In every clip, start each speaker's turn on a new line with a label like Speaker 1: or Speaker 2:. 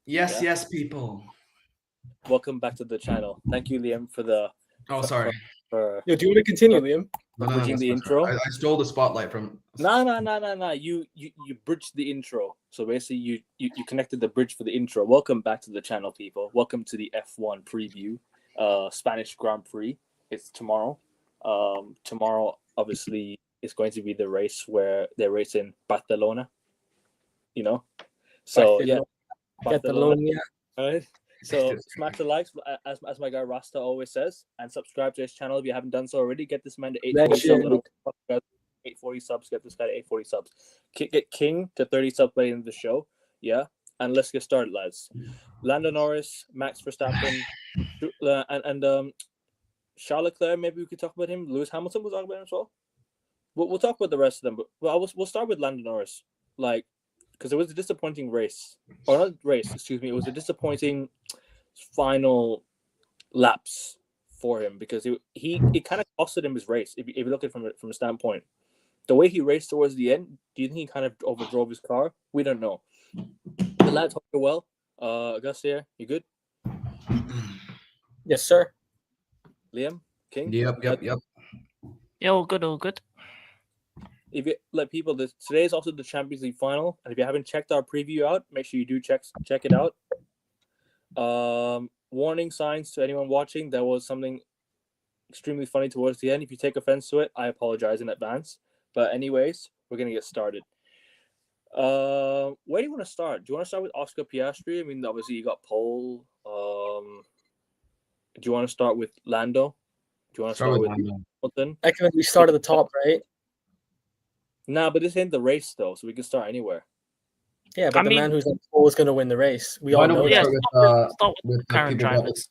Speaker 1: Yes,
Speaker 2: Yeah.
Speaker 1: yes, people.
Speaker 2: Welcome back to the channel. Thank you, Liam, for the.
Speaker 1: Oh, sorry.
Speaker 2: For
Speaker 3: Yo, do you want to continue, Liam?
Speaker 1: No,
Speaker 2: bridging the
Speaker 1: that's
Speaker 2: intro.
Speaker 1: I stole the spotlight from.
Speaker 2: No. You bridged the intro. So basically, you connected the bridge for the intro. Welcome back to the channel, people. Welcome to the F1 preview, Spanish Grand Prix. It's tomorrow. Tomorrow, obviously, is going to be the race where they're racing Barcelona. You know, so Barcelona. All right. So smash the likes, as my guy Rasta always says, and subscribe to his channel if you haven't done so already. Get this man to 840 subs. 840 subs. Get this guy to 840 subs. Get King to 30 subs by the end of the show. Yeah, and let's get started, lads. Lando Norris, Max Verstappen, and Charles Leclerc. Maybe we could talk about him. Lewis Hamilton was talking about him as well. We'll talk about the rest of them, but we'll start with Lando Norris, because it was a disappointing race, or not race. Excuse me. It was a disappointing final laps for him because it kind of costed him his race. If you look at it from a standpoint, the way he raced towards the end, do you think he kind of overdrove his car? We don't know. The lads hope you're well. Agastya, you good?
Speaker 3: Yes, sir.
Speaker 2: Liam, King.
Speaker 1: Yep.
Speaker 4: Yeah, all good.
Speaker 2: If you let people, today is also the Champions League final, and if you haven't checked our preview out, make sure you do check it out. Warning signs to anyone watching. There was something extremely funny towards the end. If you take offense to it, I apologize in advance. But anyways, we're gonna get started. Where do you want to start? Do you want to start with Oscar Piastri? I mean, obviously you got pole. Do you want to start with Lando? Do you want to start with Hamilton?
Speaker 3: I can we start at the top, right?
Speaker 2: Nah, but this ain't the race though, so we can start anywhere.
Speaker 3: Yeah, but man who's on pole is going to win the race. We all know that.
Speaker 4: Start with current drivers.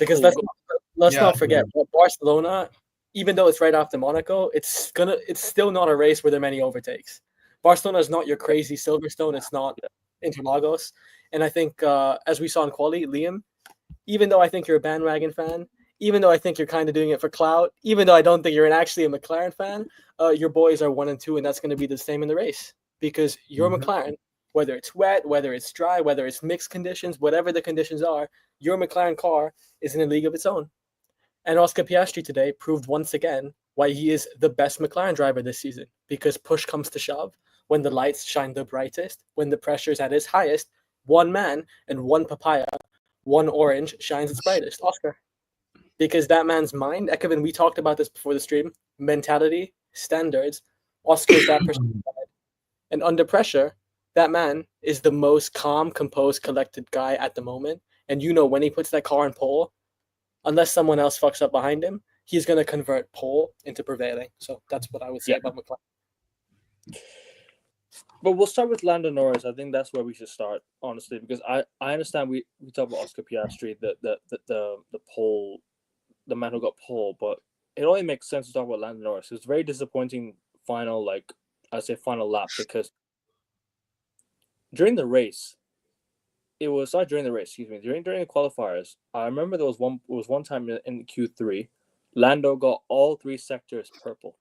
Speaker 3: Because let's not forget, Barcelona, even though it's right after Monaco, it's still not a race where there are many overtakes. Barcelona is not your crazy Silverstone. It's not Interlagos. And I think, as we saw in quali, Liam, even though I think you're a bandwagon fan, even though I think you're kind of doing it for clout, even though I don't think you're actually a McLaren fan, your boys are 1 and 2, and that's going to be the same in the race. Because your McLaren, whether it's wet, whether it's dry, whether it's mixed conditions, whatever the conditions are, your McLaren car is in a league of its own. And Oscar Piastri today proved once again why he is the best McLaren driver this season. Because push comes to shove, when the lights shine the brightest, when the pressure is at its highest, one man and one papaya, one orange shines its brightest. Oscar. Because that man's mind, Ekevin, we talked about this before the stream, mentality, standards, Oscar's that person. And under pressure, that man is the most calm, composed, collected guy at the moment. And when he puts that car in pole, unless someone else fucks up behind him, he's going to convert pole into prevailing. So that's what I would say about McLaren.
Speaker 2: But we'll start with Lando Norris. I think that's where we should start, honestly, because I understand we talk about Oscar Piastri, the pole, the man who got pole, but it only makes sense to talk about Lando Norris. It was a very disappointing final lap, because during the race, during the qualifiers, I remember there was one time in Q3, Lando got all 3 sectors purple.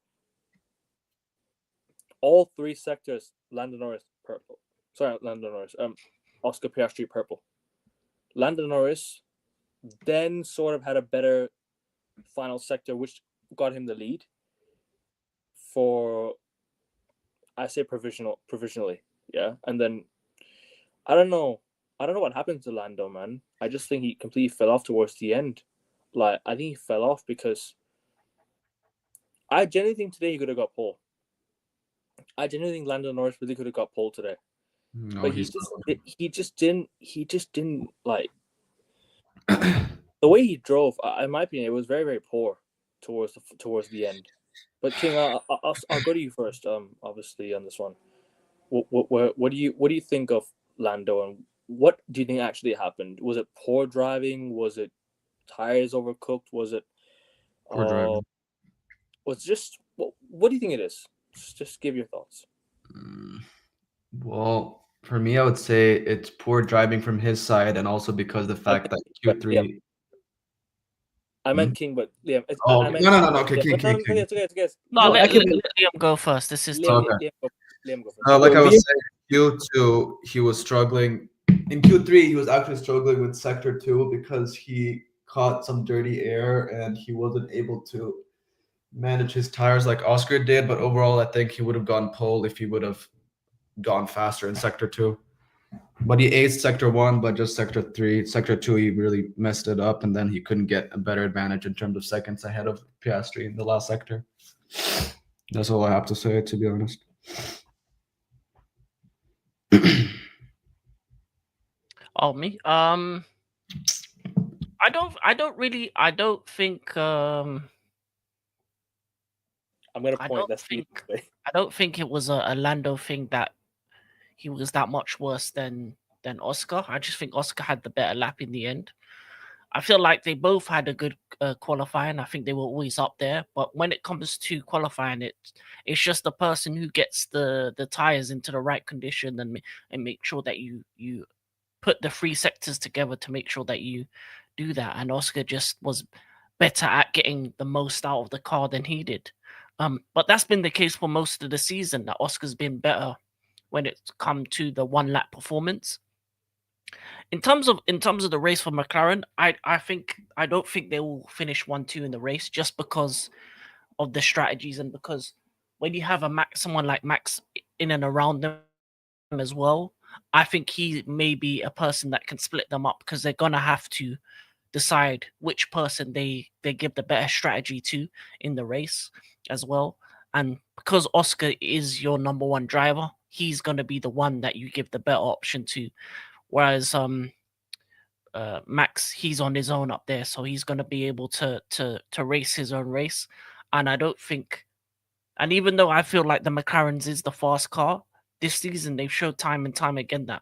Speaker 2: All 3 sectors, Lando Norris purple. Oscar Piastri purple. Lando Norris then sort of had a better final sector, which got him the lead for, I say provisionally, yeah. And then I don't know what happened to Lando, man. I just think he completely fell off towards the end. I think he fell off because I genuinely think today he could have got pole. I genuinely think Lando Norris really could have got pole today. No, but he just didn't like the way he drove. In my opinion, it was very, very poor towards the end. But King, I'll go to you first. Obviously on this one, what do you think of Lando, and what do you think actually happened? Was it poor driving? Was it tires overcooked? Was it
Speaker 1: poor driving?
Speaker 2: Was just what do you think it is? Just give your thoughts.
Speaker 1: Well, for me, I would say it's poor driving from his side, and also because the fact that Q3.
Speaker 2: Yeah. I meant King, but Liam.
Speaker 1: No. Okay, King.
Speaker 2: It's okay.
Speaker 4: No, let Liam go first. This is
Speaker 2: Liam go first.
Speaker 1: Like I was saying, Q2, he was struggling in Q3 he was actually struggling with sector 2 because he caught some dirty air and he wasn't able to manage his tires like Oscar did. But overall, I think he would have gone pole if he would have gone faster in sector 2. But he aced sector 1, but just sector 3. Sector 2, he really messed it up, and then he couldn't get a better advantage in terms of seconds ahead of Piastri in the last sector. That's all I have to say, to be honest.
Speaker 4: Oh, me? I don't think
Speaker 2: I'm gonna
Speaker 4: I
Speaker 2: point.
Speaker 4: don't
Speaker 2: That's
Speaker 4: think
Speaker 2: the
Speaker 4: I don't think it was a Lando thing that he was that much worse than Oscar. I just think Oscar had the better lap in the end. I feel like they both had a good qualifying. I think they were always up there. But when it comes to qualifying, it's just the person who gets the tires into the right condition and make sure that you put the 3 sectors together to make sure that you do that. And Oscar just was better at getting the most out of the car than he did. But that's been the case for most of the season, that Oscar's been better when it's come to the 1 lap performance. In terms of the race for McLaren, I don't think they will finish 1-2 in the race, just because of the strategies, and because when you have someone like Max in and around them as well, I think he may be a person that can split them up, because they're gonna have to decide which person they give the better strategy to in the race as well. And because Oscar is your number 1 driver, he's gonna be the one that you give the better option to. Whereas Max, he's on his own up there, so he's gonna be able to race his own race. And I don't think, and even though I feel like the McLaren's is the fast car, this season they've showed time and time again that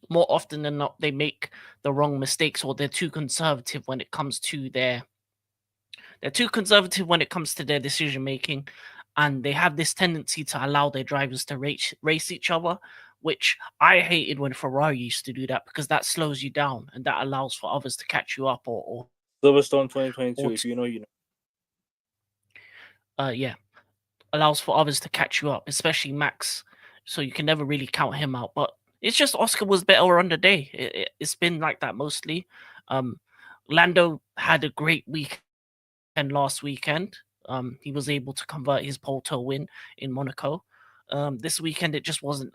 Speaker 4: more often than not they make the wrong mistakes, or they're too conservative when it comes to their decision making, and they have this tendency to allow their drivers to race each other, which I hated when Ferrari used to do that, because that slows you down and that allows for others to catch you up, or
Speaker 2: Silverstone 2022. If you know, you know.
Speaker 4: Yeah, allows for others to catch you up, especially Max. So you can never really count him out. But it's just Oscar was better on the day. It's been like that mostly. Lando had a great weekend last weekend. He was able to convert his pole to a win in Monaco. This weekend it just wasn't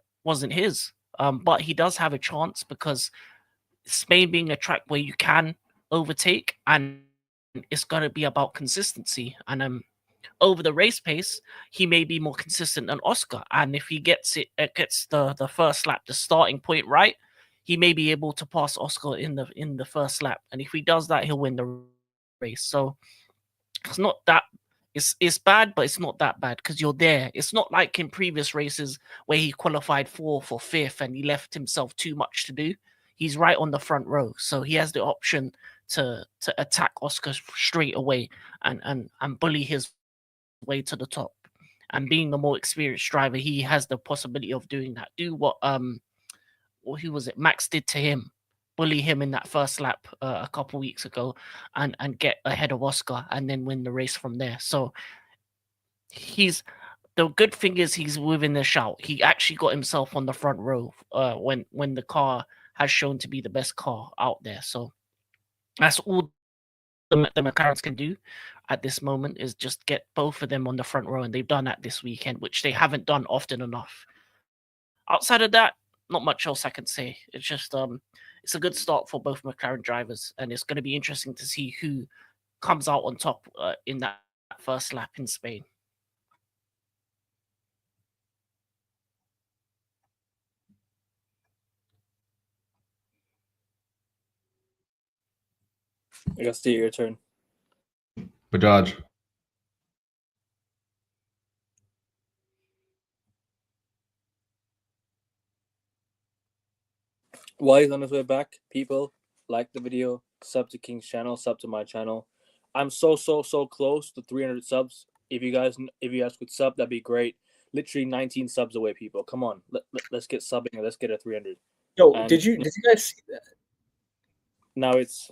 Speaker 4: his. But he does have a chance, because Spain being a track where you can overtake, and it's gonna be about consistency. And over the race pace, he may be more consistent than Oscar. And if he gets the first lap, the starting point right, he may be able to pass Oscar in the first lap. And if he does that, he'll win the race. So it's not that it's bad, but it's not that bad, because you're there. It's not like in previous races where he qualified 4th or 5th and he left himself too much to do. He's right on the front row, so he has the option to attack Oscar straight away and bully his way to the top. And being the more experienced driver, he has the possibility of doing that. Do what who was it? Max did to him, bully him in that first lap a couple weeks ago, and get ahead of Oscar, and then win the race from there. So the good thing is he's within the shout. He actually got himself on the front row when the car has shown to be the best car out there. So that's all the McLarens can do at this moment, is just get both of them on the front row, and they've done that this weekend, which they haven't done often enough. Outside of that, not much else I can say. It's just it's a good start for both McLaren drivers, and it's going to be interesting to see who comes out on top in that first lap in Spain.
Speaker 2: Agastya, your turn.
Speaker 1: Bajaj.
Speaker 2: While he's on his way back, people, like the video, sub to King's channel, sub to my channel. I'm so close to 300 subs. If you guys could sub, that'd be great. Literally 19 subs away, people. Come on, let's get subbing and let's get a 300.
Speaker 3: Yo,
Speaker 2: And
Speaker 3: did you guys see that?
Speaker 2: Now it's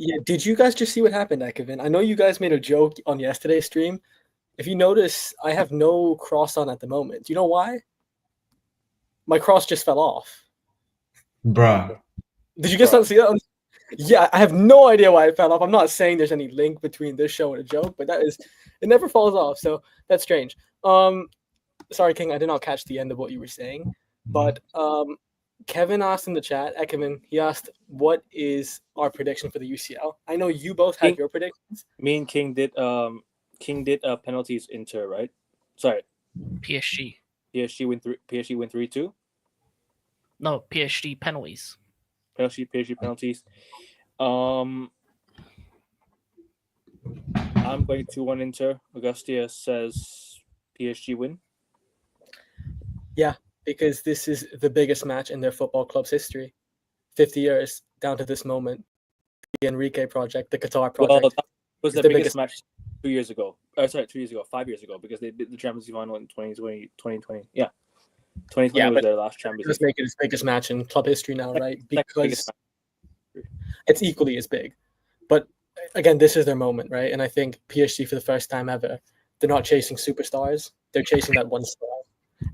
Speaker 3: Yeah, did you guys just see what happened, Ekevin? I know you guys made a joke on yesterday's stream. If you notice, I have no cross on at the moment. Do you know why? My cross just fell off.
Speaker 1: Bruh.
Speaker 3: Did you guys not see that? Yeah, I have no idea why it fell off. I'm not saying there's any link between this show and a joke, but it never falls off. So that's strange. Sorry, King, I did not catch the end of what you were saying, but Kevin asked in the chat. Kevin, he asked, "What is our prediction for the UCL?" I know you both had your predictions.
Speaker 2: Me and King did penalties Inter, right? Sorry,
Speaker 4: PSG.
Speaker 2: PSG win 3-2.
Speaker 4: No, PSG penalties.
Speaker 2: PSG penalties. I'm going 2-1 Inter. Agastya says PSG win.
Speaker 3: Yeah, because this is the biggest match in their football club's history. 50 years down to this moment. The Enrique project, the Qatar project.
Speaker 2: Well, that was the biggest match 2 years ago. 2 years ago, 5 years ago, because they did the Champions League final in 2020. Yeah. 2020 was their last Champions League.
Speaker 3: Let's make it its biggest match in club history now, right? Because it's equally as big. But again, this is their moment, right? And I think PSG, for the first time ever, they're not chasing superstars. They're chasing that one star.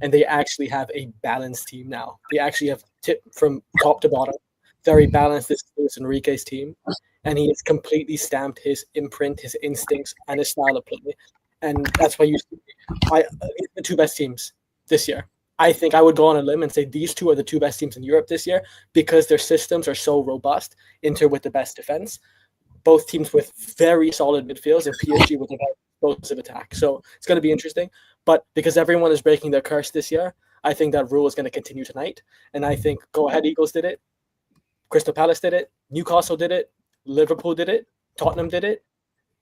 Speaker 3: And they actually have a balanced team now. They actually have from top to bottom, very balanced. This is Enrique's team. And he has completely stamped his imprint, his instincts, and his style of play. And that's why you see the two best teams this year. I think I would go on a limb and say these two are the two best teams in Europe this year because their systems are so robust. Inter with the best defense, both teams with very solid midfields, and PSG with a very explosive attack. So it's going to be interesting. But because everyone is breaking their curse this year, I think that rule is going to continue tonight. And I think Go Ahead Eagles did it. Crystal Palace did it. Newcastle did it. Liverpool did it. Tottenham did it.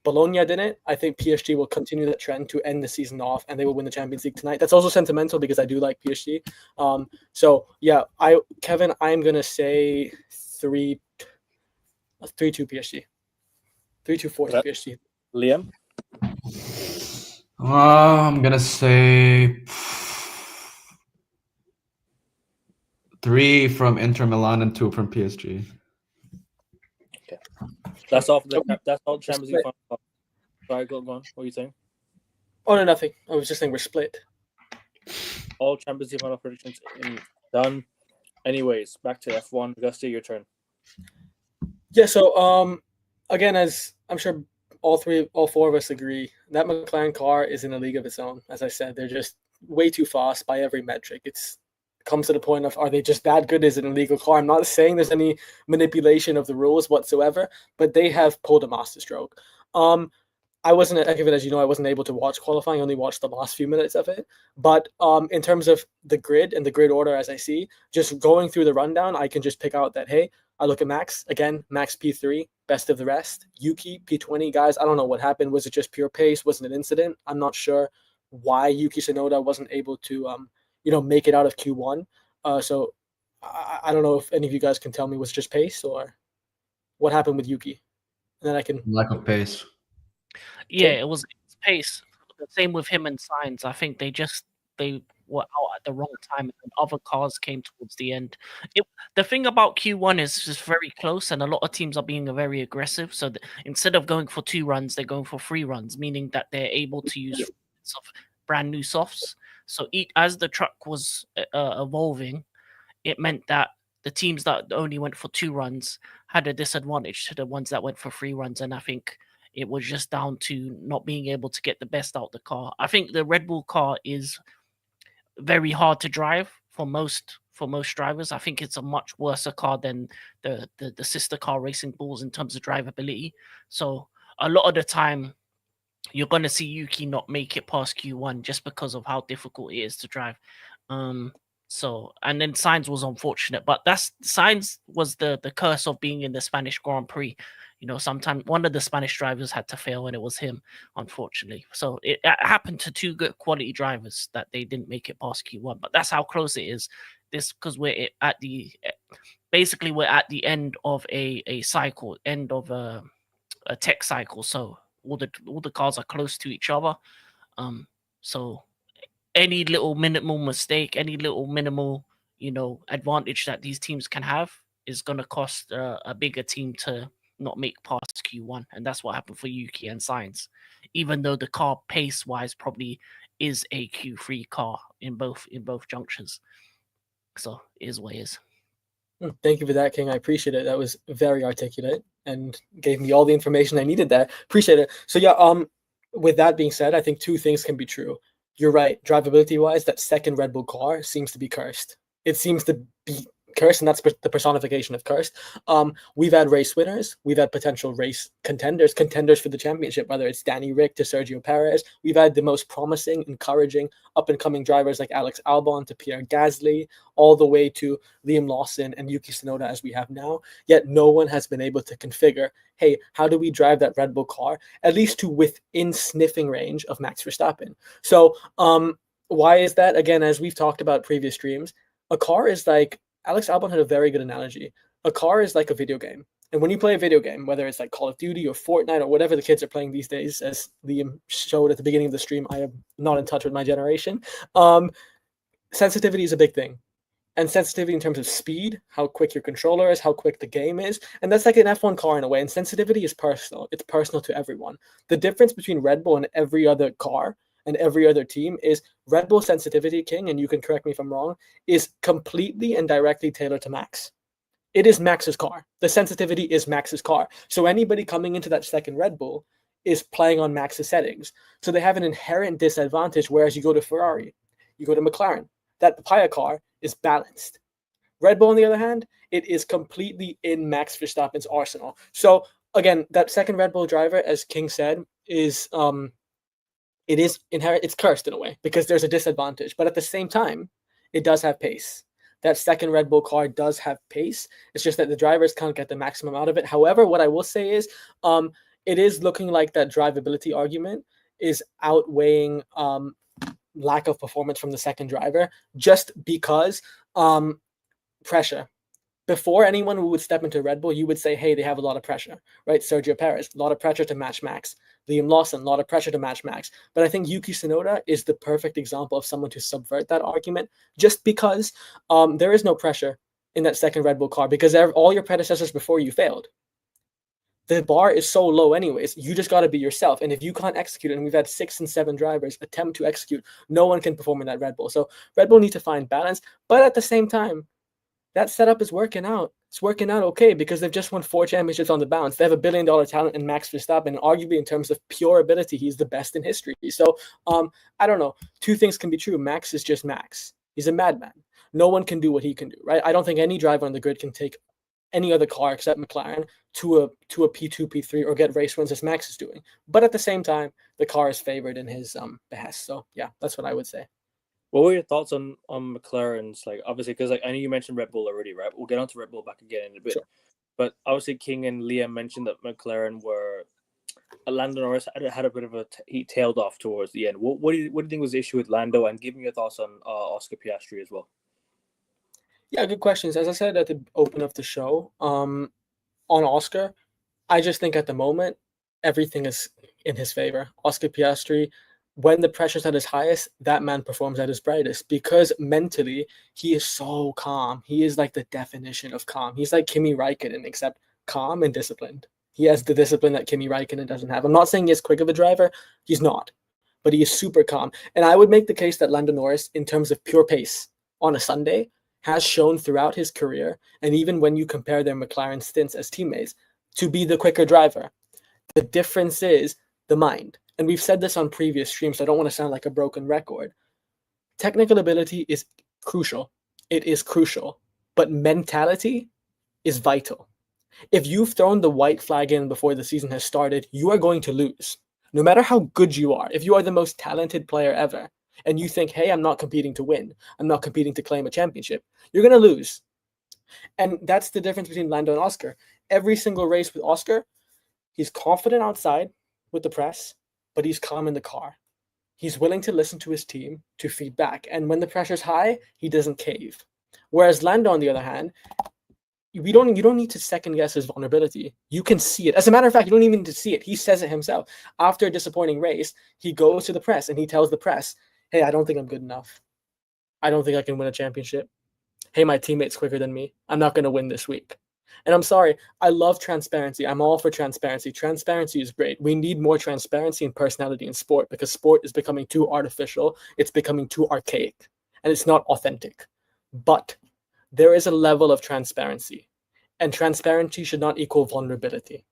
Speaker 3: Bologna did it. I think PSG will continue that trend to end the season off, and they will win the Champions League tonight. That's also sentimental because I do like PSG. So yeah, Kevin, I'm gonna say 3-2 PSG. 3-2-4 PSG.
Speaker 2: Liam?
Speaker 1: I'm gonna say 3 from Inter Milan and 2 from PSG.
Speaker 2: Okay, that's all Champions League final. Sorry, go on. What are you saying?
Speaker 3: Oh no, nothing. I was just saying we're split.
Speaker 2: All Champions League final predictions done. Anyways, back to F1. Agastya, your turn.
Speaker 3: Yeah. So again, as I'm sure all four of us agree, that McLaren car is in a league of its own. As I said, they're just way too fast by every metric. It comes to the point of, are they just that good? Is it an illegal car? I'm not saying there's any manipulation of the rules whatsoever, but they have pulled a masterstroke. I wasn't at it, as you know, I wasn't able to watch qualifying. I only watched the last few minutes of it. But in terms of the grid and the grid order, as I see, just going through the rundown, I can just pick out that, hey, I look at Max, again, Max P3, best of the rest. Yuki, P20, guys, I don't know what happened. Was it just pure pace? Was it an incident? I'm not sure why Yuki Tsunoda wasn't able to, make it out of Q1. So I don't know if any of you guys can tell me, was it just pace or what happened with Yuki? And then I can...
Speaker 1: Lack of pace.
Speaker 4: Yeah, it was pace. The same with him and Sainz. I think they were out at the wrong time, and other cars came towards the end. The thing about Q1 is just very close, and a lot of teams are being very aggressive. So instead of going for 2 runs, they're going for 3 runs, meaning that they're able to use brand new softs. So as the truck was evolving, it meant that the teams that only went for 2 runs had a disadvantage to the ones that went for 3 runs, and I think it was just down to not being able to get the best out of the car. I think the Red Bull car is very hard to drive for most drivers. I think it's a much worse car than the sister car Racing Bulls in terms of drivability. So a lot of the time, you're going to see Yuki not make it past Q1 just because of how difficult it is to drive. So, and then Sainz was unfortunate, but Sainz was the curse of being in the Spanish Grand Prix. You know, sometimes one of the Spanish drivers had to fail, and it was him, unfortunately. So it happened to 2 good quality drivers that they didn't make it past Q1. But that's how close it is. This because we're at the end of a cycle, end of a tech cycle. So all the cars are close to each other. So any little minimal mistake, any little minimal advantage that these teams can have is going to cost a bigger team to not make past Q1, and that's what happened for Yuki and Sainz. Even though the car pace wise probably is a Q3 car in both junctures, so it is what it is.
Speaker 3: Thank you for that, King. I appreciate it. That was very articulate and gave me all the information I needed there. Appreciate it. So yeah, with that being said, I think two things can be true. You're right. Drivability wise, that second Red Bull car seems to be cursed. It seems to be cursed, and that's the personification of cursed. We've had race winners, we've had potential race contenders for the championship, whether it's Danny Rick to Sergio Perez. We've had the most promising, encouraging, up-and-coming drivers like Alex Albon to Pierre Gasly, all the way to Liam Lawson and Yuki Tsunoda as we have now. Yet no one has been able to configure, hey, how do we drive that Red Bull car at least to within sniffing range of Max Verstappen? So why is that? Again, as we've talked about previous streams, a car is like, Alex Albon had a very good analogy. A car is like a video game. And when you play a video game, whether it's like Call of Duty or Fortnite or whatever the kids are playing these days, as Liam showed at the beginning of the stream, I am not in touch with my generation. Sensitivity is a big thing. And sensitivity in terms of speed, how quick your controller is, how quick the game is. And that's like an F1 car in a way. And sensitivity is personal. It's personal to everyone. The difference between Red Bull and every other car and every other team is Red Bull sensitivity, King, and you can correct me if I'm wrong, is completely and directly tailored to Max. It is Max's car. The sensitivity is Max's car. So anybody coming into that second Red Bull is playing on Max's settings. So they have an inherent disadvantage, whereas you go to Ferrari, you go to McLaren. That Paya car is balanced. Red Bull, on the other hand, it is completely in Max Verstappen's arsenal. So again, that second Red Bull driver, as King said, is it is inherent. It's cursed in a way because there's a disadvantage, but at the same time, it does have pace. That second Red Bull car does have pace. It's just that the drivers can't get the maximum out of it. However, what I will say is, it is looking like that drivability argument is outweighing lack of performance from the second driver, just because pressure. Before anyone who would step into Red Bull, you would say, hey, they have a lot of pressure, right? Sergio Perez, a lot of pressure to match Max. Liam Lawson, a lot of pressure to match Max. But I think Yuki Tsunoda is the perfect example of someone to subvert that argument, just because there is no pressure in that second Red Bull car because all your predecessors before you failed. The bar is so low anyways. You just got to be yourself. And if you can't execute, and we've had 6 and 7 drivers attempt to execute, no one can perform in that Red Bull. So Red Bull need to find balance. But at the same time, that setup is working out. It's working out okay because they've just won 4 championships on the bounce. They have $1 billion talent in Max Verstappen. And arguably, in terms of pure ability, he's the best in history. So I don't know. Two things can be true. Max is just Max. He's a madman. No one can do what he can do, right? I don't think any driver on the grid can take any other car except McLaren to a P2, P3 or get race wins as Max is doing. But at the same time, the car is favored in his behest. So yeah, that's what I would say.
Speaker 2: What were your thoughts on McLaren's, like, obviously, because like I know you mentioned Red Bull already, right? We'll get onto Red Bull back again in a bit. Sure. But obviously King and Liam mentioned that McLaren were Lando Norris had a bit of he tailed off towards the end. What do you think was the issue with Lando? And give me your thoughts on Oscar Piastri as well.
Speaker 3: Yeah, good questions. As I said at the open of the show, on Oscar, I just think at the moment, everything is in his favor. Oscar Piastri, when the pressure's at his highest, that man performs at his brightest because mentally, he is so calm. He is like the definition of calm. He's like Kimi Räikkönen, except calm and disciplined. He has the discipline that Kimi Räikkönen doesn't have. I'm not saying he's quick of a driver. He's not. But he is super calm. And I would make the case that Lando Norris, in terms of pure pace on a Sunday, has shown throughout his career, and even when you compare their McLaren stints as teammates, to be the quicker driver. The difference is the mind. And we've said this on previous streams, so I don't want to sound like a broken record. Technical ability is crucial. It is crucial. But mentality is vital. If you've thrown the white flag in before the season has started, you are going to lose. No matter how good you are, if you are the most talented player ever, and you think, hey, I'm not competing to win, I'm not competing to claim a championship, you're going to lose. And that's the difference between Lando and Oscar. Every single race with Oscar, he's confident outside with the press, but he's calm in the car. He's willing to listen to his team, to feedback. And when the pressure's high, he doesn't cave. Whereas Lando, on the other hand, you don't need to second guess his vulnerability. You can see it. As a matter of fact, you don't even need to see it. He says it himself. After a disappointing race, he goes to the press and he tells the press, hey, I don't think I'm good enough. I don't think I can win a championship. Hey, my teammate's quicker than me. I'm not going to win this week. And I'm sorry, I love transparency. I'm all for transparency. Transparency is great. We need more transparency and personality in sport because sport is becoming too artificial. It's becoming too archaic. And it's not authentic. But there is a level of transparency, and transparency should not equal vulnerability.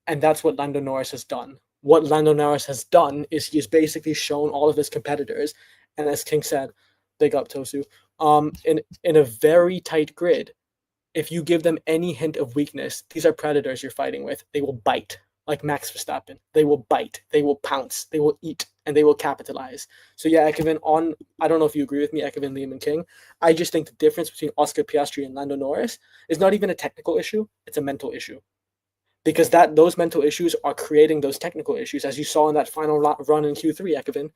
Speaker 3: And that's what Lando Norris has done. What Lando Norris has done is he's basically shown all of his competitors, and as King said, big up Tosu, in a very tight grid, if you give them any hint of weakness, these are predators you're fighting with, they will bite, like Max Verstappen. They will bite, they will pounce, they will eat, and they will capitalize. So yeah, Ekevin, I don't know if you agree with me, Ekevin, Liam, and King. I just think the difference between Oscar Piastri and Lando Norris is not even a technical issue, it's a mental issue. Because those mental issues are creating those technical issues, as you saw in that final run in Q3, Ekevin.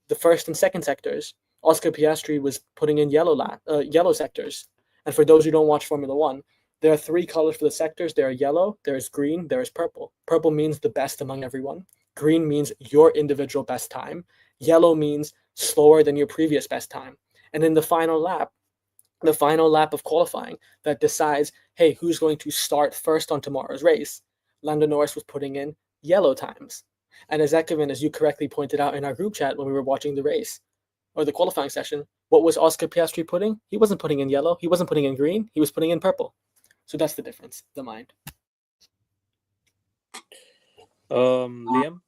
Speaker 3: The first and second sectors, Oscar Piastri was putting in yellow sectors. And for those who don't watch Formula One, there are 3 colors for the sectors. There are yellow, there is green, there is purple. Purple means the best among everyone. Green means your individual best time. Yellow means slower than your previous best time. And in the final lap of qualifying that decides, hey, who's going to start first on tomorrow's race, Lando Norris was putting in yellow times. And as Ekevin, as you correctly pointed out in our group chat when we were watching the race, or the qualifying session, what was Oscar Piastri putting? He wasn't putting in yellow, he wasn't putting in green, he was putting in purple. So that's the difference, the mind.
Speaker 2: Liam?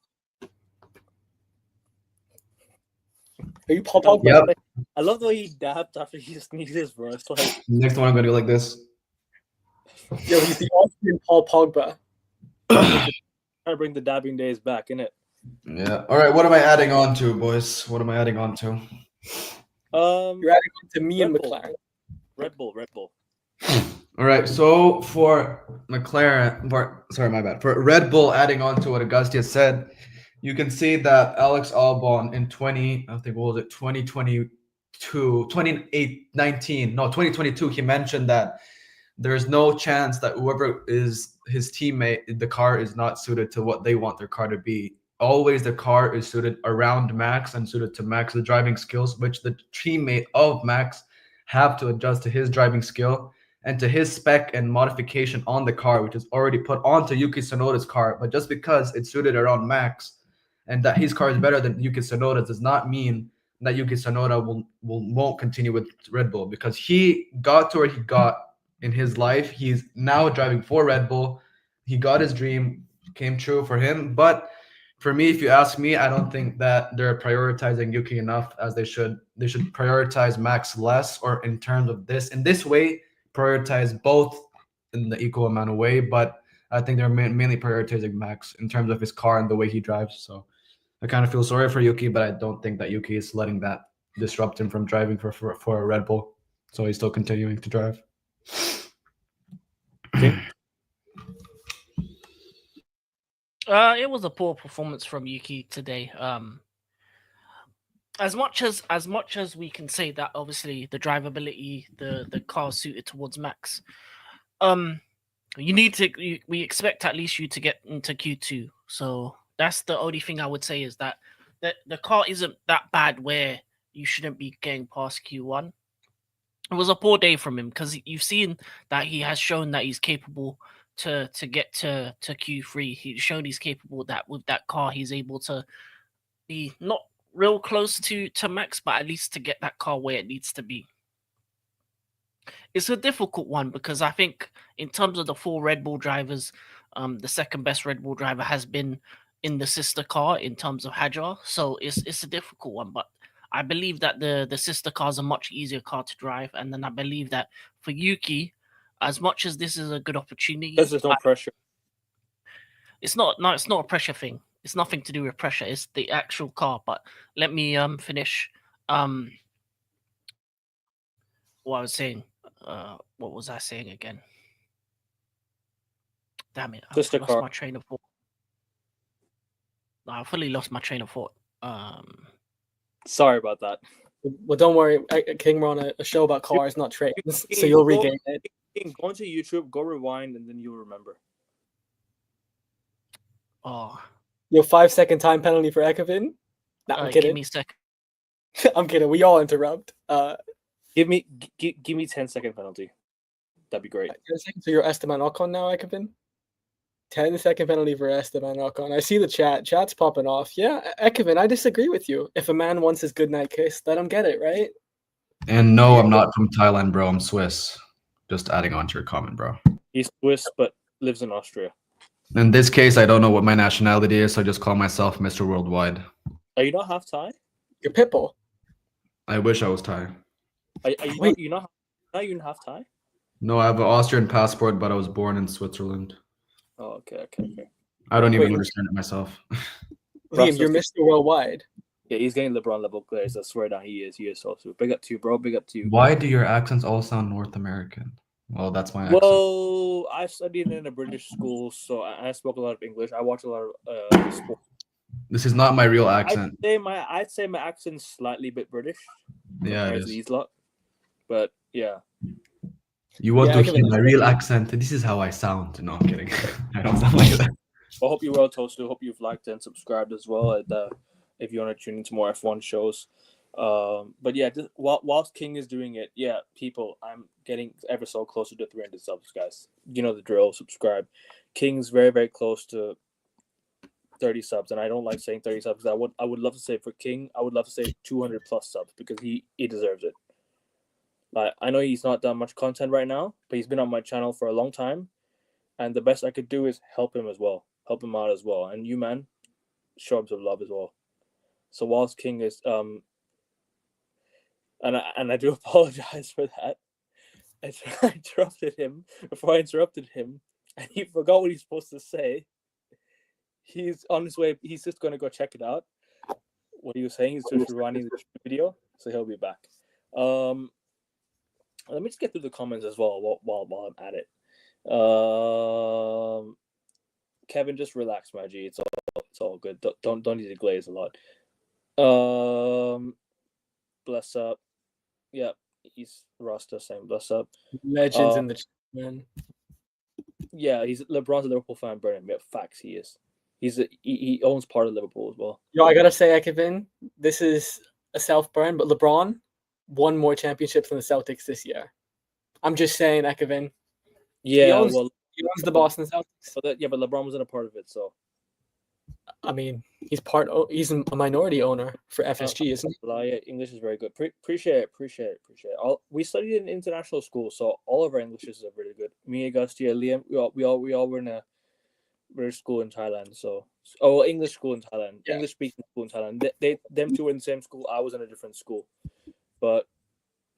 Speaker 3: Are you Paul Pogba?
Speaker 1: Yep.
Speaker 2: I love the way he dabbed after he sneezes, bro. It's like,
Speaker 1: Next one, I'm gonna go like this.
Speaker 3: Yo, he's the Austrian Paul Pogba.
Speaker 2: try to bring the dabbing days back, innit?
Speaker 1: Yeah. All right. What am I adding on to, boys? What am I adding on to?
Speaker 3: You're adding on to me and
Speaker 2: Red Bull.
Speaker 3: McLaren.
Speaker 2: Red Bull.
Speaker 1: All right. So for McLaren, sorry, my bad. For Red Bull, adding on to what Agastya said, you can see that Alex Albon in 2022, 2022, he mentioned that there's no chance that whoever is his teammate, the car is not suited to what they want their car to be. Always the car is suited around Max and suited to Max's driving skills, which the teammate of Max have to adjust to his driving skill and to his spec and modification on the car, which is already put onto Yuki Tsunoda's car. But just because it's suited around Max and that his car is better than Yuki Tsunoda's does not mean that Yuki Tsunoda won't continue with Red Bull, because he got to where he got in his life. He's now driving for Red Bull. He got his dream, came true for him. But for me, if you ask me, I don't think that they're prioritizing Yuki enough as they should. They should prioritize Max less, or in terms of this, in this way, prioritize both in the equal amount of way. But I think they're mainly prioritizing Max in terms of his car and the way he drives. So I kind of feel sorry for Yuki, but I don't think that Yuki is letting that disrupt him from driving for a Red Bull. So he's still continuing to drive.
Speaker 2: Okay.
Speaker 4: It was a poor performance from Yuki today. As much as we can say that obviously the drivability, the car suited towards Max, we expect at least you to get into Q2. So that's the only thing I would say, is that the car isn't that bad where you shouldn't be getting past Q1. It was a poor day from him, because you've seen that he has shown that he's capable to get to Q3. He's shown he's capable that with that car he's able to be not real close to Max, but at least to get that car where it needs to be. It's a difficult one, because I think in terms of the 4 Red Bull drivers, the second best Red Bull driver has been in the sister car in terms of Hadjar. So it's a difficult one, but I believe that the sister car is a much easier car to drive. And then I believe that for Yuki, as much as this is a good opportunity,
Speaker 2: There's no pressure.
Speaker 4: It's not a pressure thing. It's nothing to do with pressure. It's the actual car. But let me finish what I was saying. What was I saying again? Damn it! I lost my train of thought. I fully lost my train of thought.
Speaker 2: Sorry about that.
Speaker 3: Well, don't worry, King. We're on a show about cars, not trains, so you'll regain it.
Speaker 2: Go into YouTube, go rewind, and then you'll remember.
Speaker 4: Oh,
Speaker 3: Your 5-second time penalty for Ekevin? No, I'm kidding.
Speaker 4: Give me a second.
Speaker 3: I'm kidding. We all interrupt.
Speaker 2: Give me 10-second penalty. That'd be great.
Speaker 3: So you're Esteban Ocon now, Ekevin? 10-second penalty for Esteban Ocon. I see the chat. Chat's popping off. Yeah, Ekevin, I disagree with you. If a man wants his goodnight kiss, let him get it, right?
Speaker 1: And no, I'm not from Thailand, bro. I'm Swiss. Just adding on to your comment, bro.
Speaker 2: He's Swiss but lives in Austria.
Speaker 1: In this case, I don't know what my nationality is, so I just call myself Mr. Worldwide.
Speaker 2: Are you not half Thai?
Speaker 3: You're Pitbull.
Speaker 1: I wish I was Thai.
Speaker 2: Are you
Speaker 3: Wait.
Speaker 2: not even half Thai?
Speaker 1: No, I have an Austrian passport, but I was born in Switzerland.
Speaker 2: Oh, okay.
Speaker 1: I don't even
Speaker 3: Wait.
Speaker 1: understand it myself.
Speaker 3: Liam, you're Mr. Worldwide.
Speaker 2: Yeah, he's getting LeBron level players. I swear down, he is. He is so sweet. Big up to you, bro. Big up to you.
Speaker 1: Why do your accents all sound North American? Well, that's my accent.
Speaker 2: Well, I studied in a British school, so I spoke a lot of English. I watch a lot of sports.
Speaker 1: This is not my real accent.
Speaker 2: I'd say my accent's slightly bit British.
Speaker 1: Yeah, it
Speaker 2: compared to
Speaker 1: is.
Speaker 2: these lot. But yeah.
Speaker 1: You want
Speaker 3: Yeah,
Speaker 1: to hear my real accent? This is how I sound. No, I'm kidding. I don't sound like that.
Speaker 2: Well, hope you're well, Toaster. Hope you've liked and subscribed as well. If you want to tune into more F1 shows. But yeah, whilst King is doing it, yeah, people, I'm getting ever so closer to 300 subs, guys. You know the drill. Subscribe. King's very, very close to 30 subs, and I don't like saying 30 subs. I would love to say for King, I would love to say 200 plus subs because he deserves it. Like, I know he's not done much content right now, but he's been on my channel for a long time, and the best I could do is help him out as well. And you, man, show him some love as well. So whilst King is and I do apologize for that. I interrupted him and he forgot what he's supposed to say. He's on his way. He's just going to go check it out. What he was saying is just rewinding the video, so he'll be back. Let me just get through the comments as well while I'm at it. Kevin, just relax, my G. It's all good. Don't need to glaze a lot. Bless up. Yep, he's Rasta saying bless up.
Speaker 3: Legends in the chat, man.
Speaker 2: Yeah, he's LeBron's a Liverpool fan, Brennan. Yeah, facts, he is. He owns part of Liverpool as well.
Speaker 3: Yo, I gotta say, Kevin, this is a South burn, but LeBron won more championships than the Celtics this year. I'm just saying, Kevin.
Speaker 2: Yeah,
Speaker 3: he owns the Boston Celtics.
Speaker 2: But LeBron wasn't a part of it, so.
Speaker 3: I mean, he's a minority owner for FSG, isn't he?
Speaker 2: Yeah, English is very good. Appreciate it. We studied in international school, so all of our Englishes are really good. Me, Agastya, Liam, we all were in a British school in Thailand. English school in Thailand, yeah. English speaking school in Thailand. Them two were in the same school. I was in a different school, but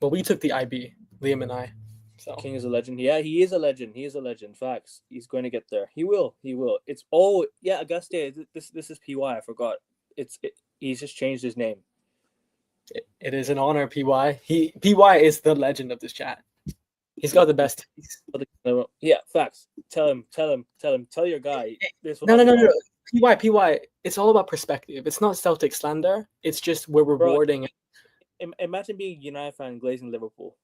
Speaker 3: we took the IB, Liam and I. So.
Speaker 2: King is a legend. Yeah, he is a legend. Facts. He's going to get there. He will. It's Agastya. This is PY. I forgot. He's just changed his name.
Speaker 3: It is an honor, PY. PY is the legend of this chat. He's got the best.
Speaker 2: Yeah, facts. Tell him. Tell your guy.
Speaker 3: No. PY. It's all about perspective. It's not Celtic slander. It's just we're rewarding.
Speaker 2: Imagine being a United fan glazing Liverpool.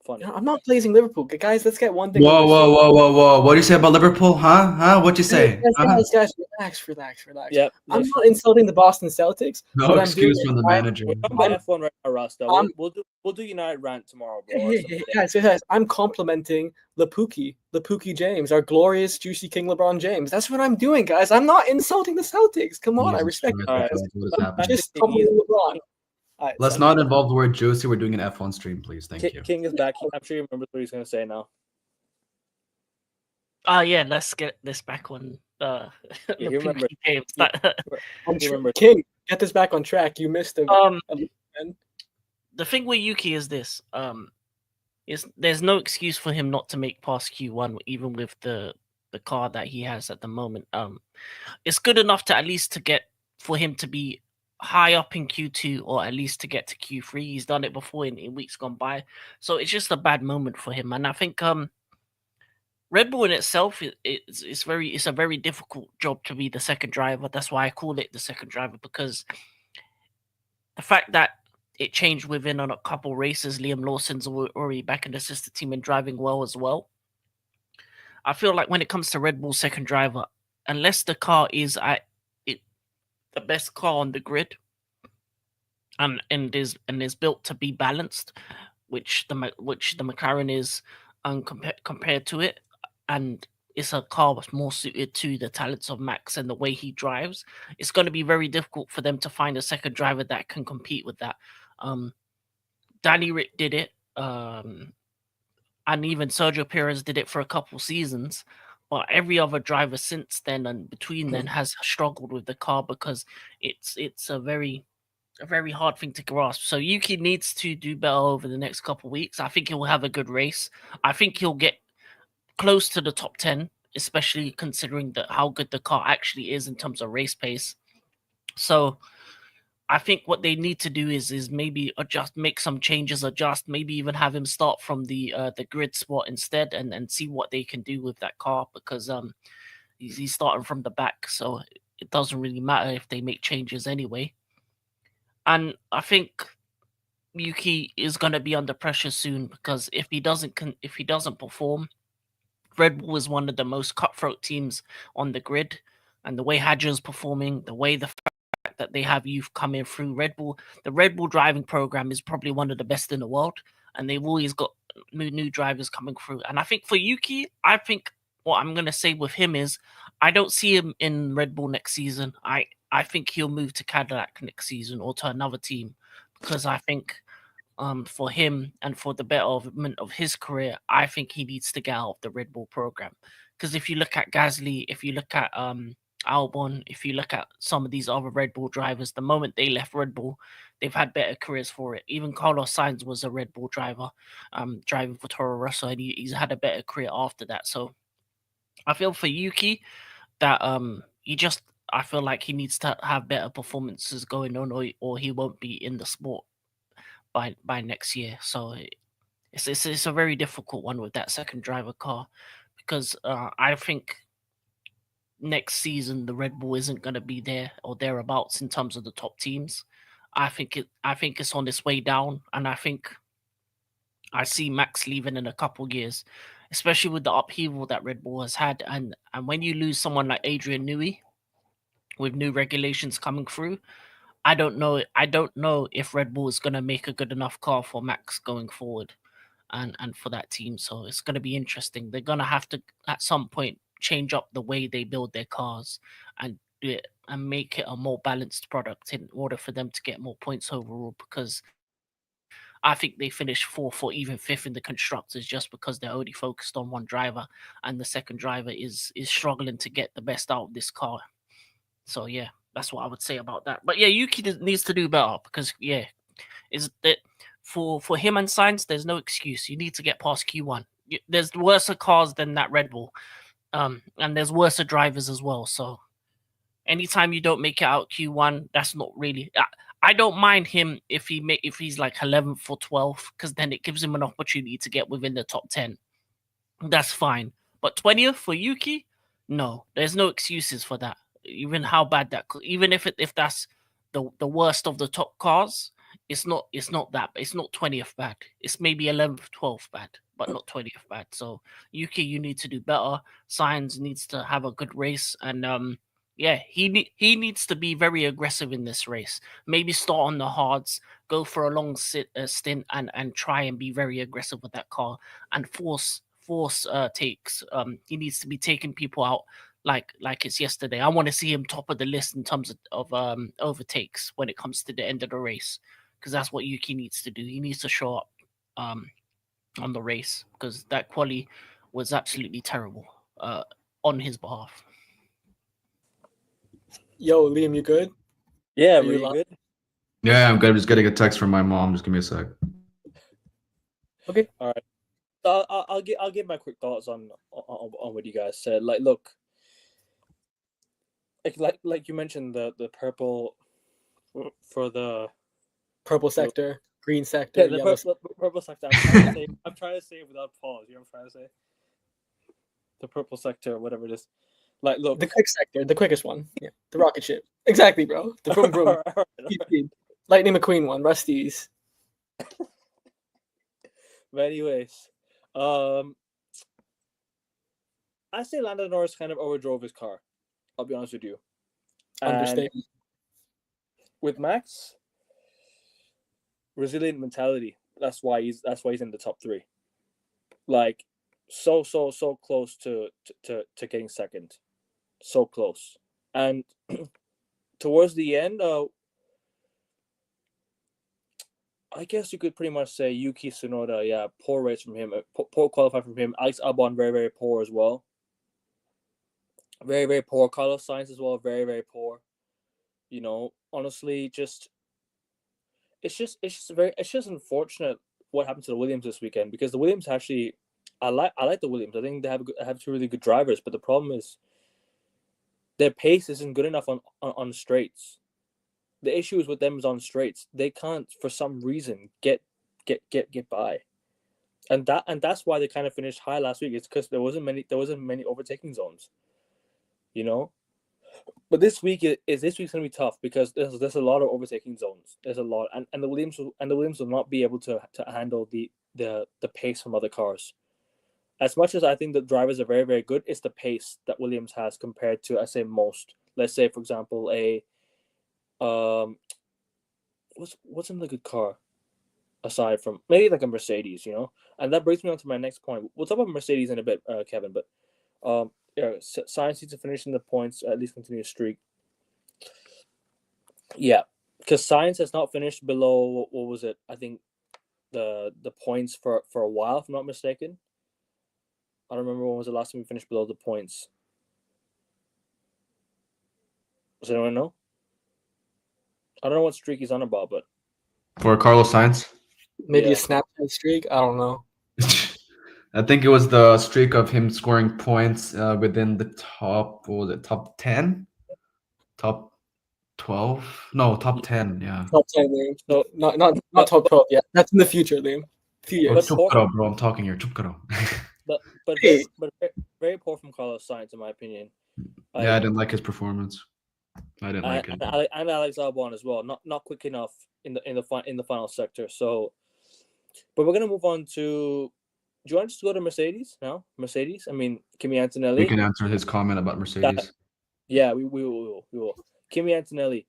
Speaker 2: Funny.
Speaker 3: I'm not glazing Liverpool, guys. Let's get one thing.
Speaker 1: Whoa! What do you say about Liverpool? Huh? What you say?
Speaker 3: Guys, relax.
Speaker 2: Yep.
Speaker 3: I'm not insulting the Boston Celtics.
Speaker 1: No excuse from the manager.
Speaker 2: I'm F1 right now, Rasta. We'll do United rant tomorrow, bro.
Speaker 3: Guys, I'm complimenting Lapuki James, our glorious juicy King LeBron James. That's what I'm doing, guys. I'm not insulting the Celtics. Come on, I respect it.
Speaker 2: Right.
Speaker 3: Just complimenting LeBron.
Speaker 1: Right, Let's not involve the word juicy. We're doing an F1 stream, please. Thank you.
Speaker 2: King is back. I'm sure you remember what he's going to say now.
Speaker 4: Yeah, let's get this back on.
Speaker 2: You remember
Speaker 4: games.
Speaker 3: King, get this back on track. You missed it.
Speaker 4: The thing with Yuki is this. There's no excuse for him not to make past Q1, even with the car that he has at the moment. It's good enough to at least for him to be high up in Q2 or at least to get to Q3. He's done it before in weeks gone by, so it's just a bad moment for him. And I think Red Bull in itself it's a very difficult job to be the second driver. That's why I call it the second driver, because the fact that it changed within a couple races, Liam Lawson's already back in the sister team and driving well as well. I feel like when it comes to Red Bull's second driver, unless the car is the best car on the grid, and is built to be balanced, which the McLaren is, compared to it, and it's a car that's more suited to the talents of Max and the way he drives. It's going to be very difficult for them to find a second driver that can compete with that. Danny Rick did it, and even Sergio Perez did it for a couple seasons. But every other driver since then and between then has struggled with the car because it's a very hard thing to grasp. So Yuki needs to do better over the next couple weeks. I think he'll have a good race. I think he'll get close to the top 10, especially considering how good the car actually is in terms of race pace. So I think what they need to do is maybe make some changes, maybe even have him start from the grid spot instead, and see what they can do with that car, because he's starting from the back, so it doesn't really matter if they make changes anyway. And I think Yuki is going to be under pressure soon, because if he doesn't perform, Red Bull is one of the most cutthroat teams on the grid, and the way Hadjar's performing, the fact that they have youth coming through Red Bull, the Red Bull driving program is probably one of the best in the world, and they've always got new drivers coming through. And I think for Yuki, I think what I'm going to say with him is I don't see him in Red Bull next season. I think he'll move to Cadillac next season or to another team, because I think for him and for the betterment of his career, I think he needs to get out of the Red Bull program. Because if you look at Gasly, if you look at Albon, if you look at some of these other Red Bull drivers, the moment they left Red Bull, they've had better careers for it. Even Carlos Sainz was a Red Bull driver, driving for Toro Rosso, and he's had a better career after that. So I feel for Yuki that I feel like he needs to have better performances going on, or he won't be in the sport by next year. So it's a very difficult one with that second driver car, because I think next season the Red Bull isn't going to be there or thereabouts in terms of the top teams. I think it's on its way down, and I think I see Max leaving in a couple years, especially with the upheaval that Red Bull has had, and when you lose someone like Adrian Newey with new regulations coming through, I don't know if Red Bull is going to make a good enough car for Max going forward, and for that team. So it's going to be interesting. They're going to have to at some point change up the way they build their cars and do it and make it a more balanced product in order for them to get more points overall, because I think they finished fourth or even fifth in the constructors just because they're only focused on one driver, and the second driver is struggling to get the best out of this car. So yeah, that's what I would say about that. But yeah, Yuki needs to do better, because is that for him and Sainz, there's no excuse. You need to get past Q1. There's worse cars than that Red Bull, and there's worse drivers as well. So anytime you don't make it out Q1, that's not really. I don't mind him if he's like 11th or 12th, because then it gives him an opportunity to get within the top 10. That's fine. But 20th for Yuki, no, there's no excuses for that. Even how bad that, even if that's the worst of the top cars, it's not that. It's not 20th bad. It's maybe 11th, 12th bad, but not 20th bad. So Yuki, you need to do better. Sainz needs to have a good race, and he needs to be very aggressive in this race. Maybe start on the hards, go for a long stint, and try and be very aggressive with that car and force takes. He needs to be taking people out like it's yesterday. I want to see him top of the list in terms of overtakes when it comes to the end of the race, because that's what Yuki needs to do. He needs to show up on the race, because that quali was absolutely terrible on his behalf.
Speaker 3: Yo, Liam, you good?
Speaker 2: Yeah,
Speaker 3: Are you
Speaker 2: really good.
Speaker 1: Yeah, I'm good. I'm just getting a text from my mom. Just give me a sec.
Speaker 3: Okay.
Speaker 2: All right. So I'll give my quick thoughts on what you guys said. Like, look, like you mentioned the purple for the
Speaker 3: Purple sector, green sector,
Speaker 2: yeah, the
Speaker 3: yellow
Speaker 2: purple sector. I'm trying to say it without pause. You know what I'm trying to say? The purple sector, whatever it is. Like, look,
Speaker 3: the quick sector, the quickest one. Yeah, the rocket ship. Exactly, bro. The vroom vroom.
Speaker 2: All right.
Speaker 3: Lightning McQueen one, Rusty's.
Speaker 2: But anyways, I say Lando Norris kind of overdrove his car. I'll be honest with you.
Speaker 3: Understatement.
Speaker 2: With Max, resilient mentality. That's why he's in the top 3. Like, so close to getting second. So close. And towards the end, I guess you could pretty much say Yuki Tsunoda. Yeah, poor race from him. Poor qualify from him. Alex Albon very very poor as well. Very very poor. Carlos Sainz as well. Very very poor. You know, honestly, it's just unfortunate what happened to the Williams this weekend, because the Williams actually, I like the Williams. I think they have two really good drivers, but the problem is their pace isn't good enough on straights. The issue is with them is on straights. They can't, for some reason, get by, and that's why they kind of finished high last week. It's because there wasn't many overtaking zones, you know. But this week's gonna be tough because there's a lot of overtaking zones. There's a lot, and the Williams will not be able to handle the pace from other cars. As much as I think the drivers are very very good, it's the pace that Williams has compared to, I say, most. Let's say, for example, what's another good car aside from maybe like a Mercedes, you know. And that brings me on to my next point. We'll talk about Mercedes in a bit, Kevin, but yeah, Sainz needs to finish in the points, at least continue a streak. Yeah, because Sainz has not finished below, what was it? I think the points for a while, if I'm not mistaken. I don't remember when was the last time we finished below the points. Does anyone know? I don't know what streak he's on about, but
Speaker 1: For Carlos Sainz,
Speaker 3: Maybe
Speaker 2: Yeah.
Speaker 3: a Snapchat streak. I don't know.
Speaker 1: I think it was the streak of him scoring points within the top. What was it? Top 10, top 12? No, top 10. Yeah.
Speaker 3: Top 10, Liam.
Speaker 2: So-
Speaker 3: Not top 12 yet. That's in the future, Liam. Few
Speaker 1: Oh,
Speaker 3: years.
Speaker 2: But-
Speaker 1: Chupkaro, bro. I'm talking here. Chupkaro.
Speaker 2: but
Speaker 3: Hey.
Speaker 2: very poor from Carlos Sainz, in my opinion.
Speaker 1: Yeah, I didn't like his performance. I didn't like it.
Speaker 2: And Alex Albon as well. Not quick enough in the final sector. So, but we're gonna move on to. Do you want us to go to Mercedes now? Mercedes. I mean, Kimi Antonelli.
Speaker 1: We can answer his comment about Mercedes.
Speaker 2: Yeah, we will. Kimi Antonelli.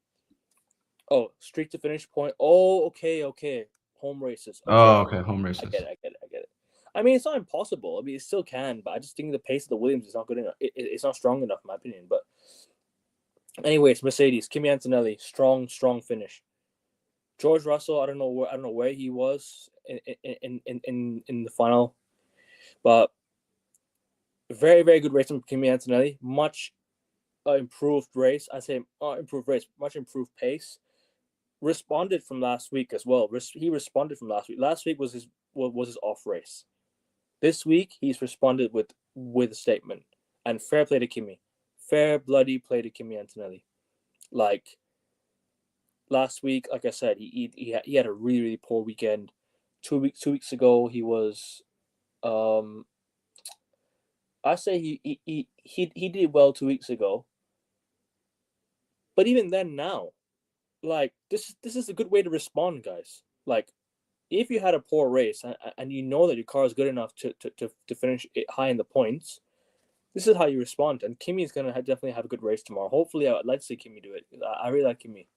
Speaker 2: Oh, streak to finish point. Oh, okay. Home races.
Speaker 1: Oh, okay. Home
Speaker 2: I
Speaker 1: races.
Speaker 2: get it. I mean, it's not impossible. I mean, it still can, but I just think the pace of the Williams is not good enough. It's not strong enough, in my opinion. But anyways, Mercedes, Kimi Antonelli, strong finish. George Russell, I don't know where he was in the final, but very very good race from Kimi Antonelli. Much improved race. I say improved race. Much improved pace. Responded from last week as well. He responded from last week. Last week was his off race. This week he's responded with a statement, and fair play to Kimi. Fair bloody play to Kimi Antonelli. Like last week, like I said, he had a really really poor weekend. 2 weeks ago he was, I say he did well 2 weeks ago. But even then now, like this is a good way to respond, guys. Like if you had a poor race and you know that your car is good enough to finish it high in the points, this is how you respond. And Kimi is gonna definitely have a good race tomorrow. Hopefully, I'd like to see Kimi do it. I really like Kimi.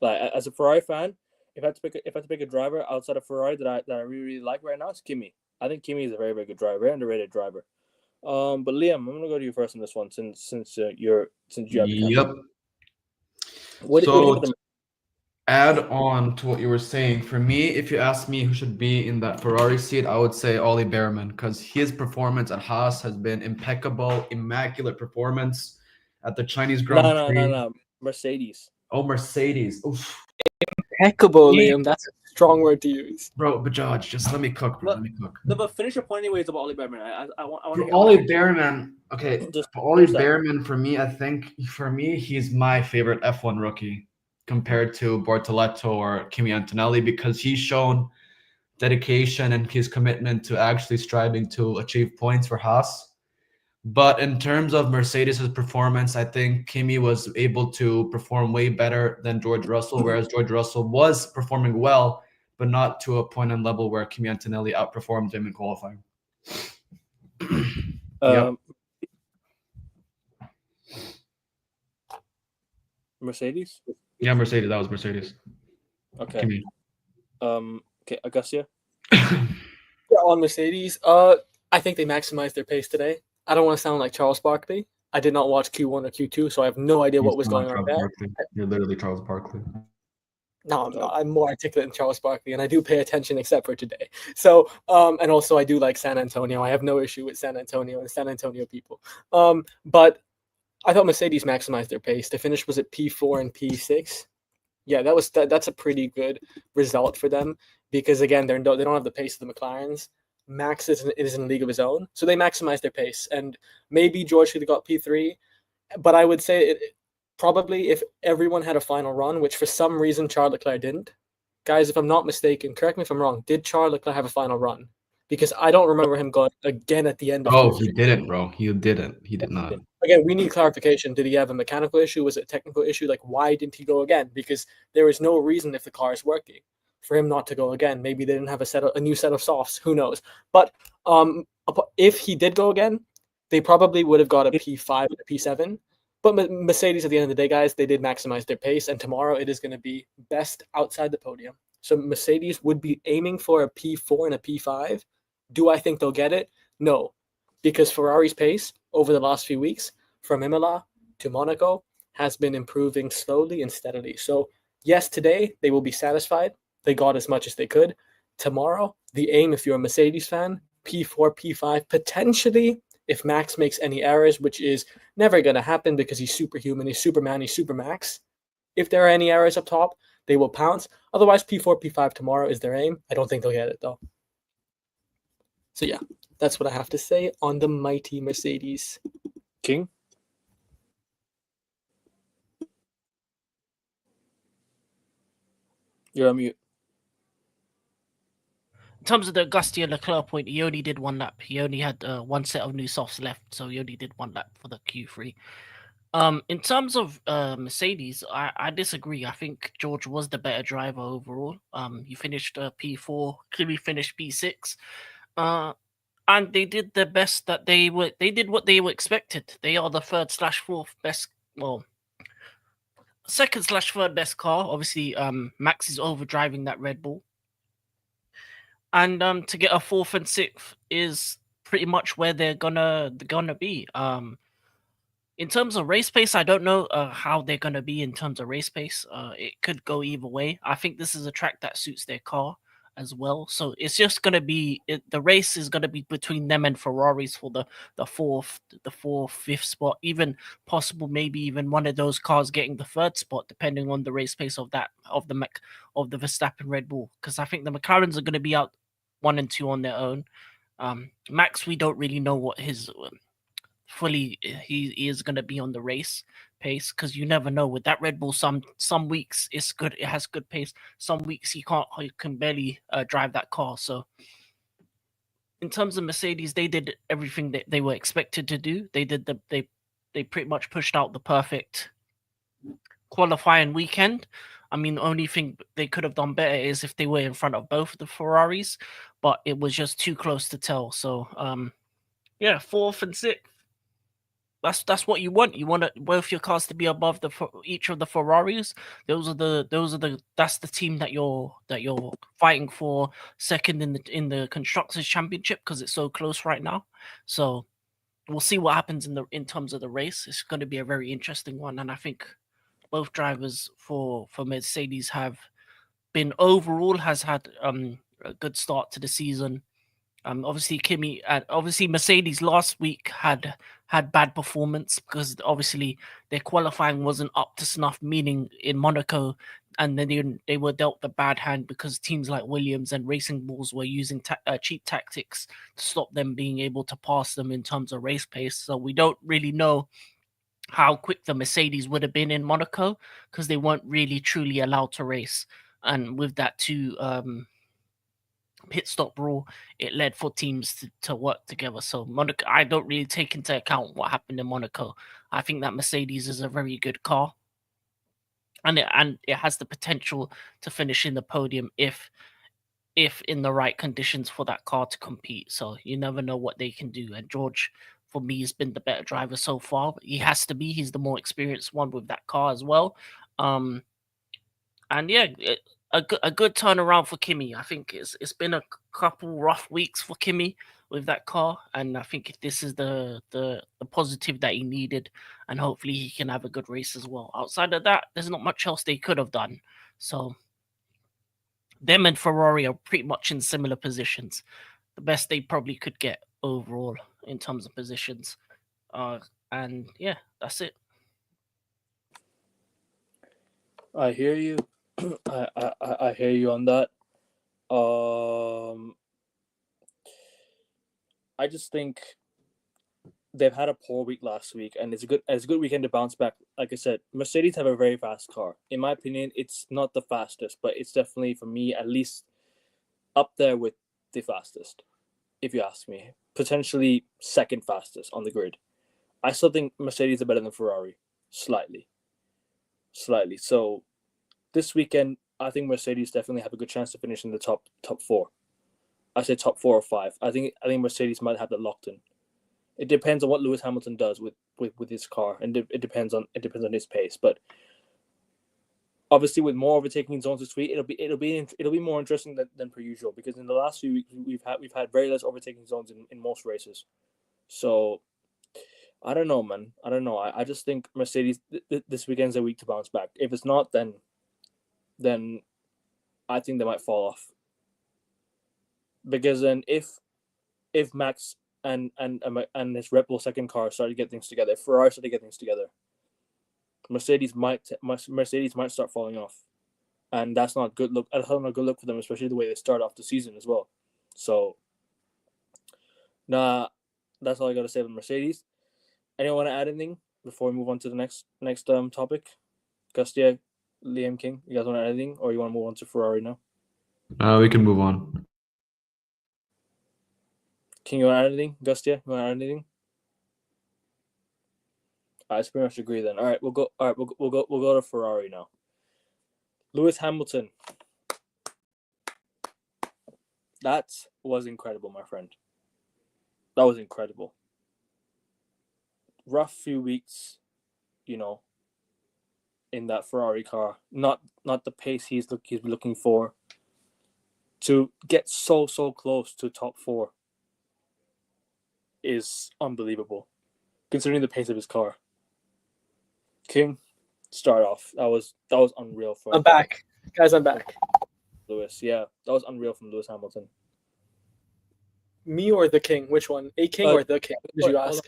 Speaker 2: Like as a Ferrari fan, if I had to pick a driver outside of Ferrari that I really really like right now, it's Kimi. I think Kimi is a very very good driver, very underrated driver. But Liam, I'm gonna go to you first on this one since you have the
Speaker 1: Yep.
Speaker 2: What do you think of the
Speaker 1: Add on to what you were saying, for me, if you ask me who should be in that Ferrari seat, I would say Ollie Behrman, because his performance at Haas has been impeccable, immaculate performance at the Chinese Grand Prix.
Speaker 2: No. Mercedes.
Speaker 1: Oh, Mercedes. Oof.
Speaker 3: Impeccable,
Speaker 2: Yeah.
Speaker 3: Liam. That's a strong word to use.
Speaker 1: Bro, but George, just let me cook, bro. Let me cook.
Speaker 2: No, but finish your point anyways about Ollie Behrman. I want to
Speaker 1: For
Speaker 2: hear
Speaker 1: Ollie Behrman, okay,
Speaker 2: Just
Speaker 1: for Ollie
Speaker 2: finish that.
Speaker 1: Behrman, for me, he's my favorite F1 rookie compared to Bortoleto or Kimi Antonelli, because he's shown dedication and his commitment to actually striving to achieve points for Haas. But in terms of Mercedes' performance, I think Kimi was able to perform way better than George Russell, whereas George Russell was performing well, but not to a point and level where Kimi Antonelli outperformed him in qualifying. Yep.
Speaker 2: Mercedes.
Speaker 1: Yeah, Mercedes. That was Mercedes.
Speaker 2: Okay.
Speaker 1: Kimi.
Speaker 2: Okay, Agastya.
Speaker 3: Yeah, on Mercedes, I think they maximized their pace today. I don't want to sound like Charles Barkley. I did not watch Q1 or Q2, so I have no idea what was
Speaker 1: He's
Speaker 3: going
Speaker 1: not
Speaker 3: on
Speaker 1: Charles
Speaker 3: there.
Speaker 1: Barkley. You're literally Charles Barkley.
Speaker 3: No, I'm not. I'm more articulate than Charles Barkley, and I do pay attention except for today. So, and also I do like San Antonio. I have no issue with San Antonio and San Antonio people. But I thought Mercedes maximized their pace. The finish was at P4 and P6. Yeah, that's a pretty good result for them because again, they don't have the pace of the McLarens. Max is in a league of his own, so they maximize their pace. And maybe George should have got P3, but I would say probably if everyone had a final run, which for some reason Charles Leclerc didn't. Guys, if I'm not mistaken, correct me if I'm wrong, did Charles Leclerc have a final run? Because I don't remember him going again at the end of
Speaker 1: Oh, he didn't, bro. He didn't. He did not.
Speaker 3: Again, we need clarification. Did he have a mechanical issue? Was it a technical issue? Like, why didn't he go again? Because there is no reason if the car is working for him not to go again. Maybe they didn't have a new set of softs. Who knows? But if he did go again, they probably would have got a P5 and a P7. But Mercedes, at the end of the day, guys, they did maximize their pace. And tomorrow it is going to be best outside the podium. So Mercedes would be aiming for a P4 and a P5. Do I think they'll get it? No. Because Ferrari's pace over the last few weeks, from Imola to Monaco, has been improving slowly and steadily. So yes, today they will be satisfied. They got as much as they could. Tomorrow, the aim, if you're a Mercedes fan, P4, P5, potentially, if Max makes any errors, which is never going to happen because he's superhuman, he's Superman, he's Supermax. If there are any errors up top, they will pounce. Otherwise, P4, P5 tomorrow is their aim. I don't think they'll get it, though. So yeah, that's what I have to say on the mighty Mercedes.
Speaker 2: King? You're on mute.
Speaker 4: In terms of the Agastya Leclerc point, he only did one lap. He only had one set of new softs left, so he only did one lap for the Q3. In terms of Mercedes, I disagree. I think George was the better driver overall. He finished P4, Kimi finished P6. And they did the best that they did what they were expected. They are the third/fourth best, well, second/third best car. Obviously, Max is overdriving that Red Bull. And to get a fourth and sixth is pretty much where they're gonna be. In terms of race pace, I don't know how they're gonna be in terms of race pace. It could go either way. I think this is a track that suits their car as well. So it's just gonna be the race is gonna be between them and Ferraris for the fourth, fifth spot, even possible maybe even one of those cars getting the third spot, depending on the race pace of the Verstappen Red Bull. Because I think the McLarens are gonna be out 1 and 2 on their own. Max, we don't really know what his fully he is going to be on the race pace, because you never know with that Red Bull. Some weeks it's good, it has good pace. Some weeks he can barely drive that car. So in terms of Mercedes, they did everything that they were expected to do. They pretty much pushed out the perfect qualifying weekend. I mean, the only thing they could have done better is if they were in front of both of the Ferraris, but it was just too close to tell. So yeah, fourth and sixth. That's what you want. You want both your cars to be above each of the Ferraris. That's the team that you're fighting for second in the Constructors' Championship, because it's so close right now. So we'll see what happens in terms of the race. It's going to be a very interesting one, and I think both drivers for Mercedes have been overall has had a good start to the season. Obviously Kimi and obviously Mercedes last week had bad performance because obviously their qualifying wasn't up to snuff, meaning in Monaco, and then they were dealt the bad hand because teams like Williams and Racing Bulls were using cheap tactics to stop them being able to pass them in terms of race pace. So we don't really know how quick the Mercedes would have been in Monaco because they weren't really truly allowed to race. And with that too, pit stop rule, it led for teams to work together. So Monaco, I don't really take into account what happened in Monaco. I think that Mercedes is a very good car, and it has the potential to finish in the podium if in the right conditions for that car to compete. So you never know what they can do. And George, for me, has been the better driver so far. He has to be. He's the more experienced one with that car as well. And yeah, a good turnaround for Kimi. I think it's been a couple rough weeks for Kimi with that car, and I think this is the positive that he needed, and hopefully he can have a good race as well. Outside of that, there's not much else they could have done. So them and Ferrari are pretty much in similar positions. The best they probably could get overall in terms of positions. And yeah, that's it.
Speaker 2: I hear you. I hear you on that. I just think they've had a poor week last week, and it's a good weekend to bounce back. Like I said, Mercedes have a very fast car. In my opinion, it's not the fastest, but it's definitely, for me at least, up there with the fastest. If you ask me, potentially second fastest on the grid. I still think Mercedes are better than Ferrari, slightly. So this weekend, I think Mercedes definitely have a good chance to finish in the top four. I say top 4 or 5. I think Mercedes might have that locked in. It depends on what Lewis Hamilton does with his car, and it depends on his pace. But obviously, with more overtaking zones this week, it'll be more interesting than per usual, because in the last few weeks we've had very less overtaking zones in most races. So I don't know, man. I don't know. I just think Mercedes this weekend's a week to bounce back. If it's not, then I think they might fall off. Because then if Max and his Red Bull second car started to get things together, if Ferrari started to get things together, Mercedes might start falling off, and that's not good look. That's not a good look for them, especially the way they start off the season as well. So, that's all I got to say about Mercedes. Anyone want to add anything before we move on to the next topic? Agastya, Liam King, you guys want to add anything, or you want to move on to Ferrari now?
Speaker 1: We can move on.
Speaker 2: King, you want to add anything? Agastya, you want to add anything? I pretty much agree then. All right, we'll go to Ferrari now. Lewis Hamilton. That was incredible, my friend. That was incredible. Rough few weeks, in that Ferrari car. Not the pace he's looking for. To get so close to top 4 is unbelievable, considering the pace of his car. King, start off. That was unreal for.
Speaker 3: I'm back, guys. I'm back.
Speaker 2: Lewis, yeah, that was unreal from Lewis Hamilton.
Speaker 3: Me or the King? Which one? A King or the King? Did you ask?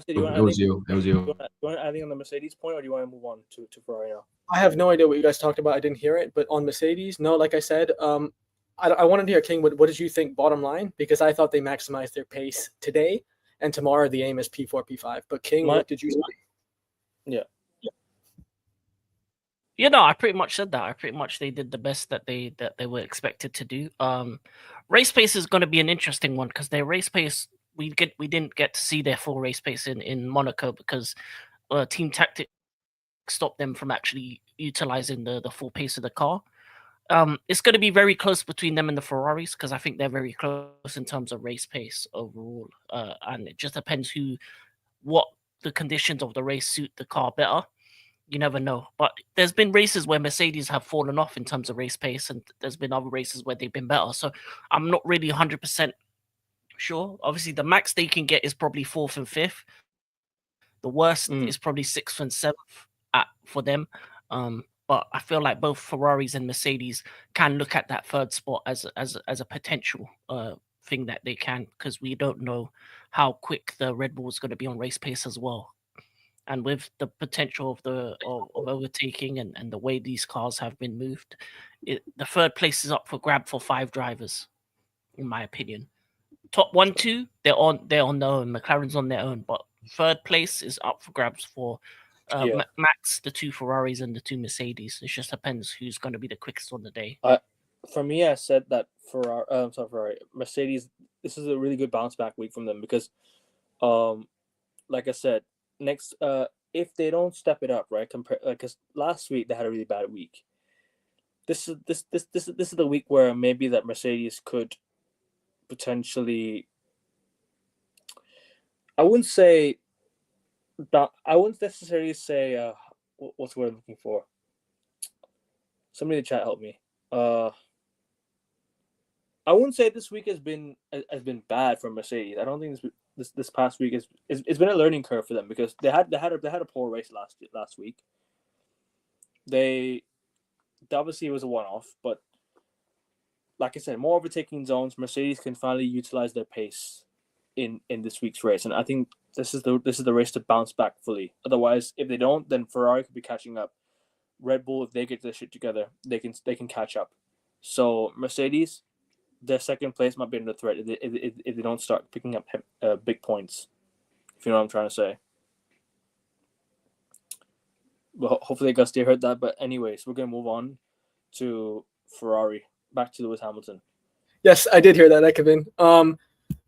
Speaker 1: It was you.
Speaker 2: Do you want to add anything on the Mercedes point, or do you want to move on to Ferrari now?
Speaker 3: I have no idea what you guys talked about. I didn't hear it. But on Mercedes, no, like I said, I wanted to hear, King, what did you think bottom line? Because I thought they maximized their pace today, and tomorrow the aim is P4, P5. But King, what did you say?
Speaker 2: Yeah.
Speaker 4: You know, I pretty much said that. I pretty much they did the best that they were expected to do. Race pace is going to be an interesting one, because their race pace, we didn't get to see their full race pace in Monaco, because team tactics stopped them from actually utilizing the full pace of the car. It's going to be very close between them and the Ferraris, because I think they're very close in terms of race pace overall. And it just depends what the conditions of the race suit the car better. You never know. But there's been races where Mercedes have fallen off in terms of race pace, and there's been other races where they've been better. So I'm not really 100% sure. Obviously, the max they can get is probably 4th and 5th. The worst is probably 6th and 7th for them. But I feel like both Ferraris and Mercedes can look at that 3rd spot as a potential thing that they can, because we don't know how quick the Red Bull is going to be on race pace as well. And with the potential of overtaking and the way these cars have been moved, the 3rd place is up for grab for 5 drivers, in my opinion. Top 1, 2, they're on their own. McLaren's on their own, but 3rd place is up for grabs for Max, the 2 Ferraris, and the 2 Mercedes. It just depends who's going to be the quickest on the day.
Speaker 2: For me, I said that Ferrari, Mercedes. This is a really good bounce back week from them, because, like I said, next, if they don't step it up, right? Because last week they had a really bad week. This is the week where maybe that Mercedes could potentially. I wouldn't necessarily say what's the word I'm looking for. Somebody in the chat help me. I wouldn't say this week has been bad for Mercedes. I don't think this past week it's been a learning curve for them, because they had a poor race last week. They obviously it was a one-off, but like I said, more overtaking zones. Mercedes can finally utilize their pace in this week's race, and I think this is the race to bounce back fully. Otherwise, if they don't, then Ferrari could be catching up. Red Bull, if they get their shit together, they can catch up. So Mercedes, their second place might be under threat if they don't start picking up big points. If you know what I'm trying to say. Well, hopefully Agastya heard that. But anyways, we're gonna move on to Ferrari. Back to Lewis Hamilton.
Speaker 3: Yes, I did hear that, Kevin.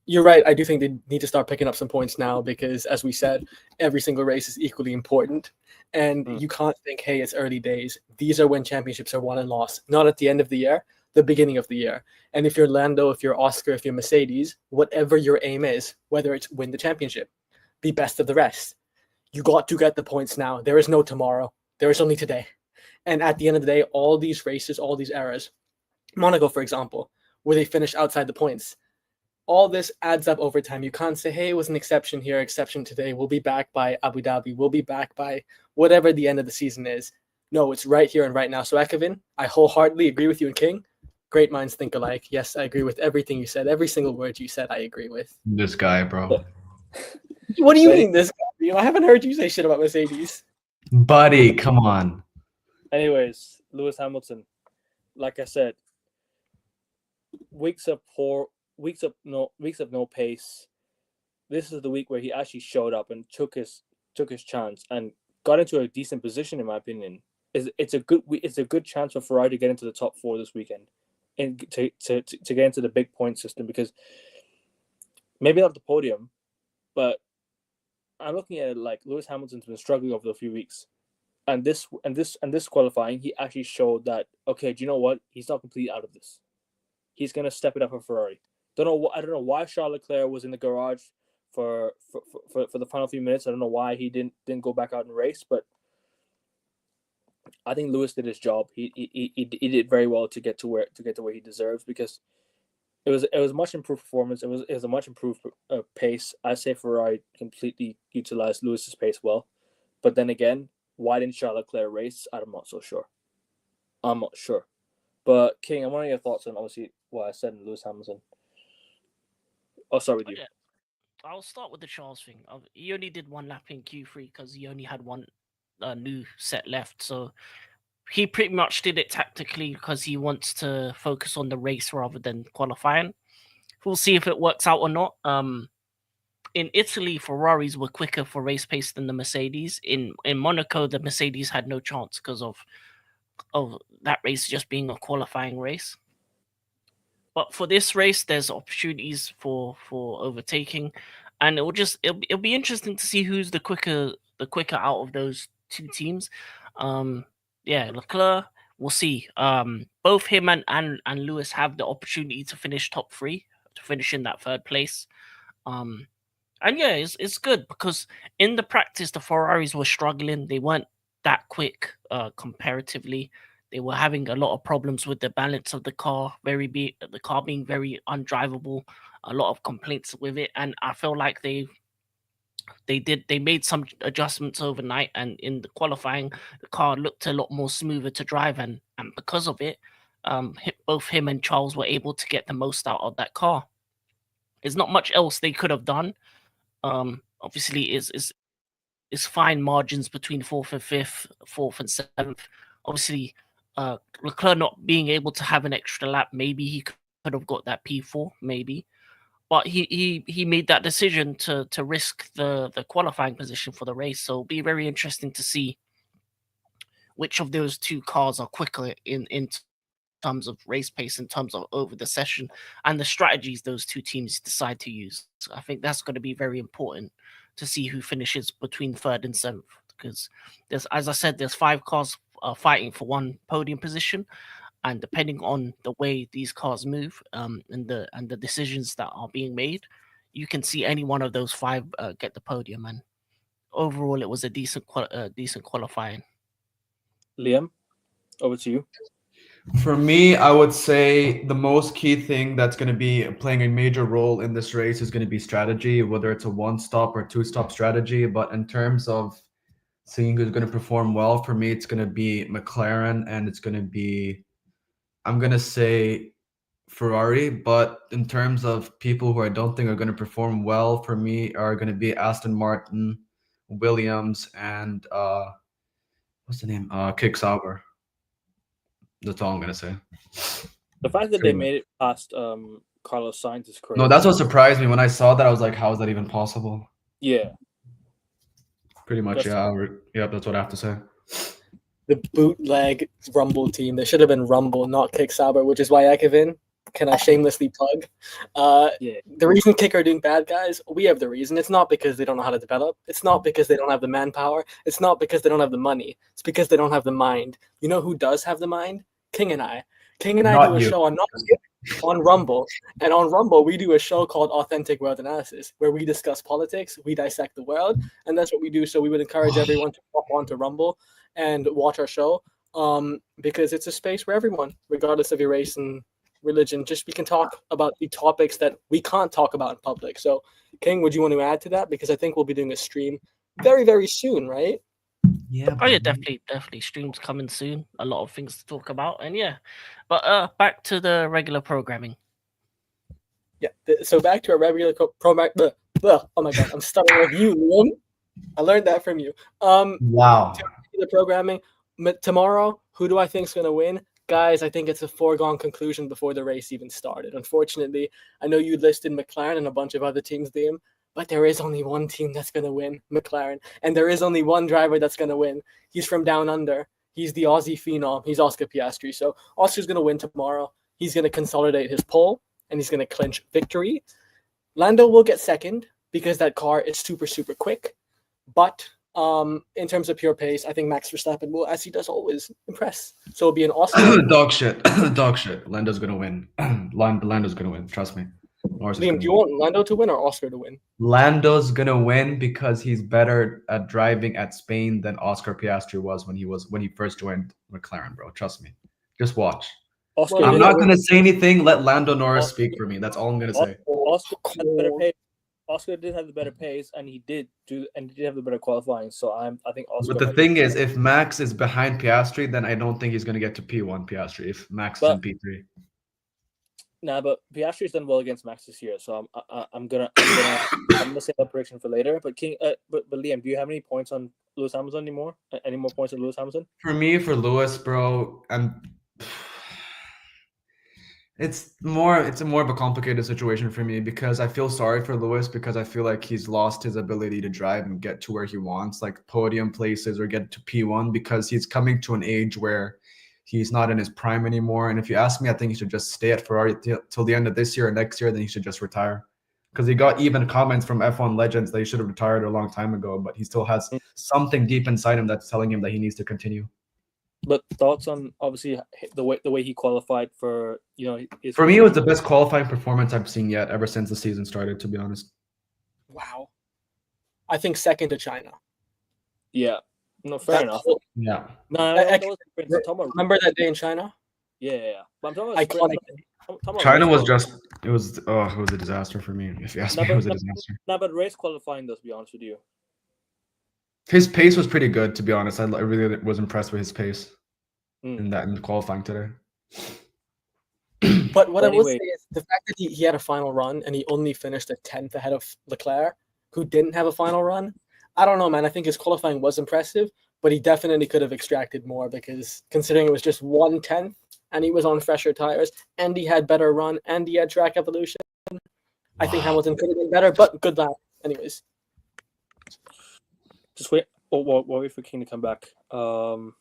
Speaker 3: You're right. I do think they need to start picking up some points now because, as we said, every single race is equally important. And you can't think, hey, it's early days. These are when championships are won and lost, not at the end of the year, the beginning of the year. And if you're Lando, if you're Oscar, if you're Mercedes, whatever your aim is, whether it's win the championship, be best of the rest, you got to get the points now. There is no tomorrow. There is only today. And at the end of the day, all these races, all these eras, Monaco, for example, where they finished outside the points, all this adds up over time. You can't say, hey, it was an exception here, exception today. We'll be back by Abu Dhabi. We'll be back by whatever the end of the season is. No, it's right here and right now. So, Kevin, I wholeheartedly agree with you and King. Great minds think alike. Yes, I agree with everything you said. Every single word you said, I agree with.
Speaker 1: This guy, bro.
Speaker 3: What do you mean this guy? I haven't heard you say shit about Mercedes.
Speaker 1: Buddy, come on.
Speaker 2: Anyways, Lewis Hamilton, like I said, weeks of no pace. This is the week where he actually showed up and took his chance and got into a decent position, in my opinion. It's a good chance for Ferrari to get into the top 4 this weekend and to get into the big point system, because maybe not the podium, but I'm looking at it like Lewis Hamilton's been struggling over the few weeks. And this qualifying, he actually showed that, okay, do you know what? He's not completely out of this. He's gonna step it up for Ferrari. I don't know why Charles Leclerc was in the garage for the final few minutes. I don't know why he didn't go back out and race, but I think Lewis did his job. He did very well to get to where he deserves, because it was much improved performance. It was a much improved pace. I say Ferrari completely utilized Lewis's pace well, but then again, why didn't Charles Leclerc race? I'm not so sure. I'm not sure. But King, I want your thoughts on obviously what I said in Lewis Hamilton. I'll start with you.
Speaker 4: Yeah. I'll start with the Charles thing. He only did one lap in Q3 because he only had one new set left. So he pretty much did it tactically because he wants to focus on the race rather than qualifying. We'll see if it works out or not. In Italy, Ferraris were quicker for race pace than the Mercedes. In Monaco, the Mercedes had no chance because of that race just being a qualifying race. But for this race, there's opportunities for overtaking, and it'll be interesting to see who's the quicker out of those two teams. Leclerc, we'll see. Both him and Lewis have the opportunity to finish top 3, to finish in that 3rd place. And yeah, it's good because in the practice, the Ferraris were struggling. They weren't that quick comparatively. They were having a lot of problems with the balance of the car, the car being very undrivable, a lot of complaints with it. And I feel like they made some adjustments overnight, and in the qualifying, the car looked a lot more smoother to drive, and because of it, both him and Charles were able to get the most out of that car. There's not much else they could have done. Obviously, is fine margins between 4th and 5th, 4th and 7th. Obviously, Leclerc not being able to have an extra lap, maybe he could have got that P4, maybe. But he made that decision to risk the qualifying position for the race. So it'll be very interesting to see which of those two cars are quicker in terms of race pace, in terms of over the session, and the strategies those two teams decide to use. So I think that's going to be very important to see who finishes between 3rd and 7th, because as I said, there's 5 cars fighting for one podium position, and depending on the way these cars move and the decisions that are being made, you can see any one of those 5 get the podium. And overall, it was a decent qualifying.
Speaker 2: Liam, over to you.
Speaker 1: For me, I would say the most key thing that's going to be playing a major role in this race is going to be strategy, whether it's a 1-stop or 2-stop strategy. But in terms of seeing who's going to perform well, for me, it's going to be McLaren, and it's going to be, I'm going to say, Ferrari, but in terms of people who I don't think are going to perform well for me are going to be Aston Martin, Williams, and what's the name? Kick Sauber. That's all I'm going to say.
Speaker 2: The fact that they made it past Carlos Sainz is crazy.
Speaker 1: No, that's what surprised me when I saw that. I was like, how is that even possible?
Speaker 2: Yeah.
Speaker 1: Pretty much,
Speaker 2: That's-
Speaker 1: yeah. That's what I have to say.
Speaker 3: The bootleg Rumble team. They should have been Rumble, not Kick Sauber, which is why Ekevin, can I shamelessly plug?
Speaker 2: Yeah.
Speaker 3: The reason Kick are doing bad, guys, we have the reason. It's not because they don't know how to develop. It's not because they don't have the manpower. It's not because they don't have the money. It's because they don't have the mind. You know who does have the mind? King and I. King and I
Speaker 1: Not
Speaker 3: do a
Speaker 1: you.
Speaker 3: show on Rumble. And on Rumble, we do a show called Authentic World Analysis, where we discuss politics, we dissect the world, and that's what we do. So we would encourage everyone to hop onto Rumble and watch our show, because it's a space where everyone, regardless of your race and religion, just we can talk about the topics that we can't talk about in public. So, King, would you want to add to that? Because I think we'll be doing a stream very, very soon, right?
Speaker 1: Yeah.
Speaker 4: Oh yeah, definitely. Streams coming soon. A lot of things to talk about, and yeah. But back to the regular programming.
Speaker 3: Yeah. So back to our regular program. Oh my god, I'm stuttering like you, Liam. I learned that from you.
Speaker 1: Wow.
Speaker 3: The programming tomorrow. Who do I think is going to win? Guys, I think it's a foregone conclusion before the race even started. Unfortunately, I know you listed McLaren and a bunch of other teams, Liam, but there is only one team that's going to win, McLaren. And there is only one driver that's going to win. He's from down under. He's the Aussie phenom. He's Oscar Piastri. So Oscar's going to win tomorrow. He's going to consolidate his pole, and he's going to clinch victory. Lando will get second because that car is super, super quick. But in terms of pure pace, I think Max Verstappen will, as he does always, impress. So it'll be an Oscar.
Speaker 1: Dog shit. Dog shit. Lando's gonna win. Lando's gonna win. Trust me.
Speaker 3: Liam, do you want Lando to win or Oscar to win?
Speaker 1: Lando's gonna win because he's better at driving at Spain than Oscar Piastri was when he first joined McLaren, bro. Trust me. Just watch.
Speaker 2: Oscar
Speaker 1: I'm
Speaker 2: did
Speaker 1: not
Speaker 2: have-
Speaker 1: gonna say anything. Let Lando Norris speak for me. That's all I'm gonna say.
Speaker 2: Oscar had the better pace. Oscar did have the better pace, and he did have the better qualifying. So I think Oscar.
Speaker 1: But the thing is, if Max is behind Piastri, then I don't think he's gonna get to P1 Piastri. If Max is in P3.
Speaker 2: Nah, but Piastri's done well against Max this year, so I'm gonna save that prediction for later. But King, but Liam, do you have any points on Lewis Hamilton anymore? Any more points on Lewis Hamilton?
Speaker 1: For me, for Lewis, bro, it's more of a complicated situation for me because I feel sorry for Lewis because I feel like he's lost his ability to drive and get to where he wants, like podium places or get to P1, because he's coming to an age where he's not in his prime anymore. And if you ask me, I think he should just stay at Ferrari till the end of this year or next year. Then he should just retire, because he got even comments from F1 legends that he should have retired a long time ago. But he still has something deep inside him that's telling him that he needs to continue.
Speaker 2: But thoughts on obviously the way he qualified for
Speaker 1: For me, it was the best qualifying performance I've seen yet ever since the season started. To be honest.
Speaker 3: Wow. I think second to China.
Speaker 2: Yeah. No, fair enough.
Speaker 1: Yeah.
Speaker 2: No,
Speaker 3: remember that day in China?
Speaker 2: Yeah. But I'm
Speaker 3: talking
Speaker 2: about
Speaker 1: China was it was a disaster for me. If you ask me, it was a disaster.
Speaker 2: No, but race qualifying, though, to be honest with you.
Speaker 1: His pace was pretty good, to be honest. I really was impressed with his pace in the qualifying today.
Speaker 3: But what I will say is the fact that he had a final run and he only finished a 10th ahead of Leclerc, who didn't have a final run. I don't know, man. I think his qualifying was impressive, but he definitely could have extracted more, because considering it was just 1/10 and he was on fresher tires and he had better run and he had track evolution, I think Hamilton could have been better, but good lap. Anyways.
Speaker 2: Just wait. We'll wait for King to come back. I'll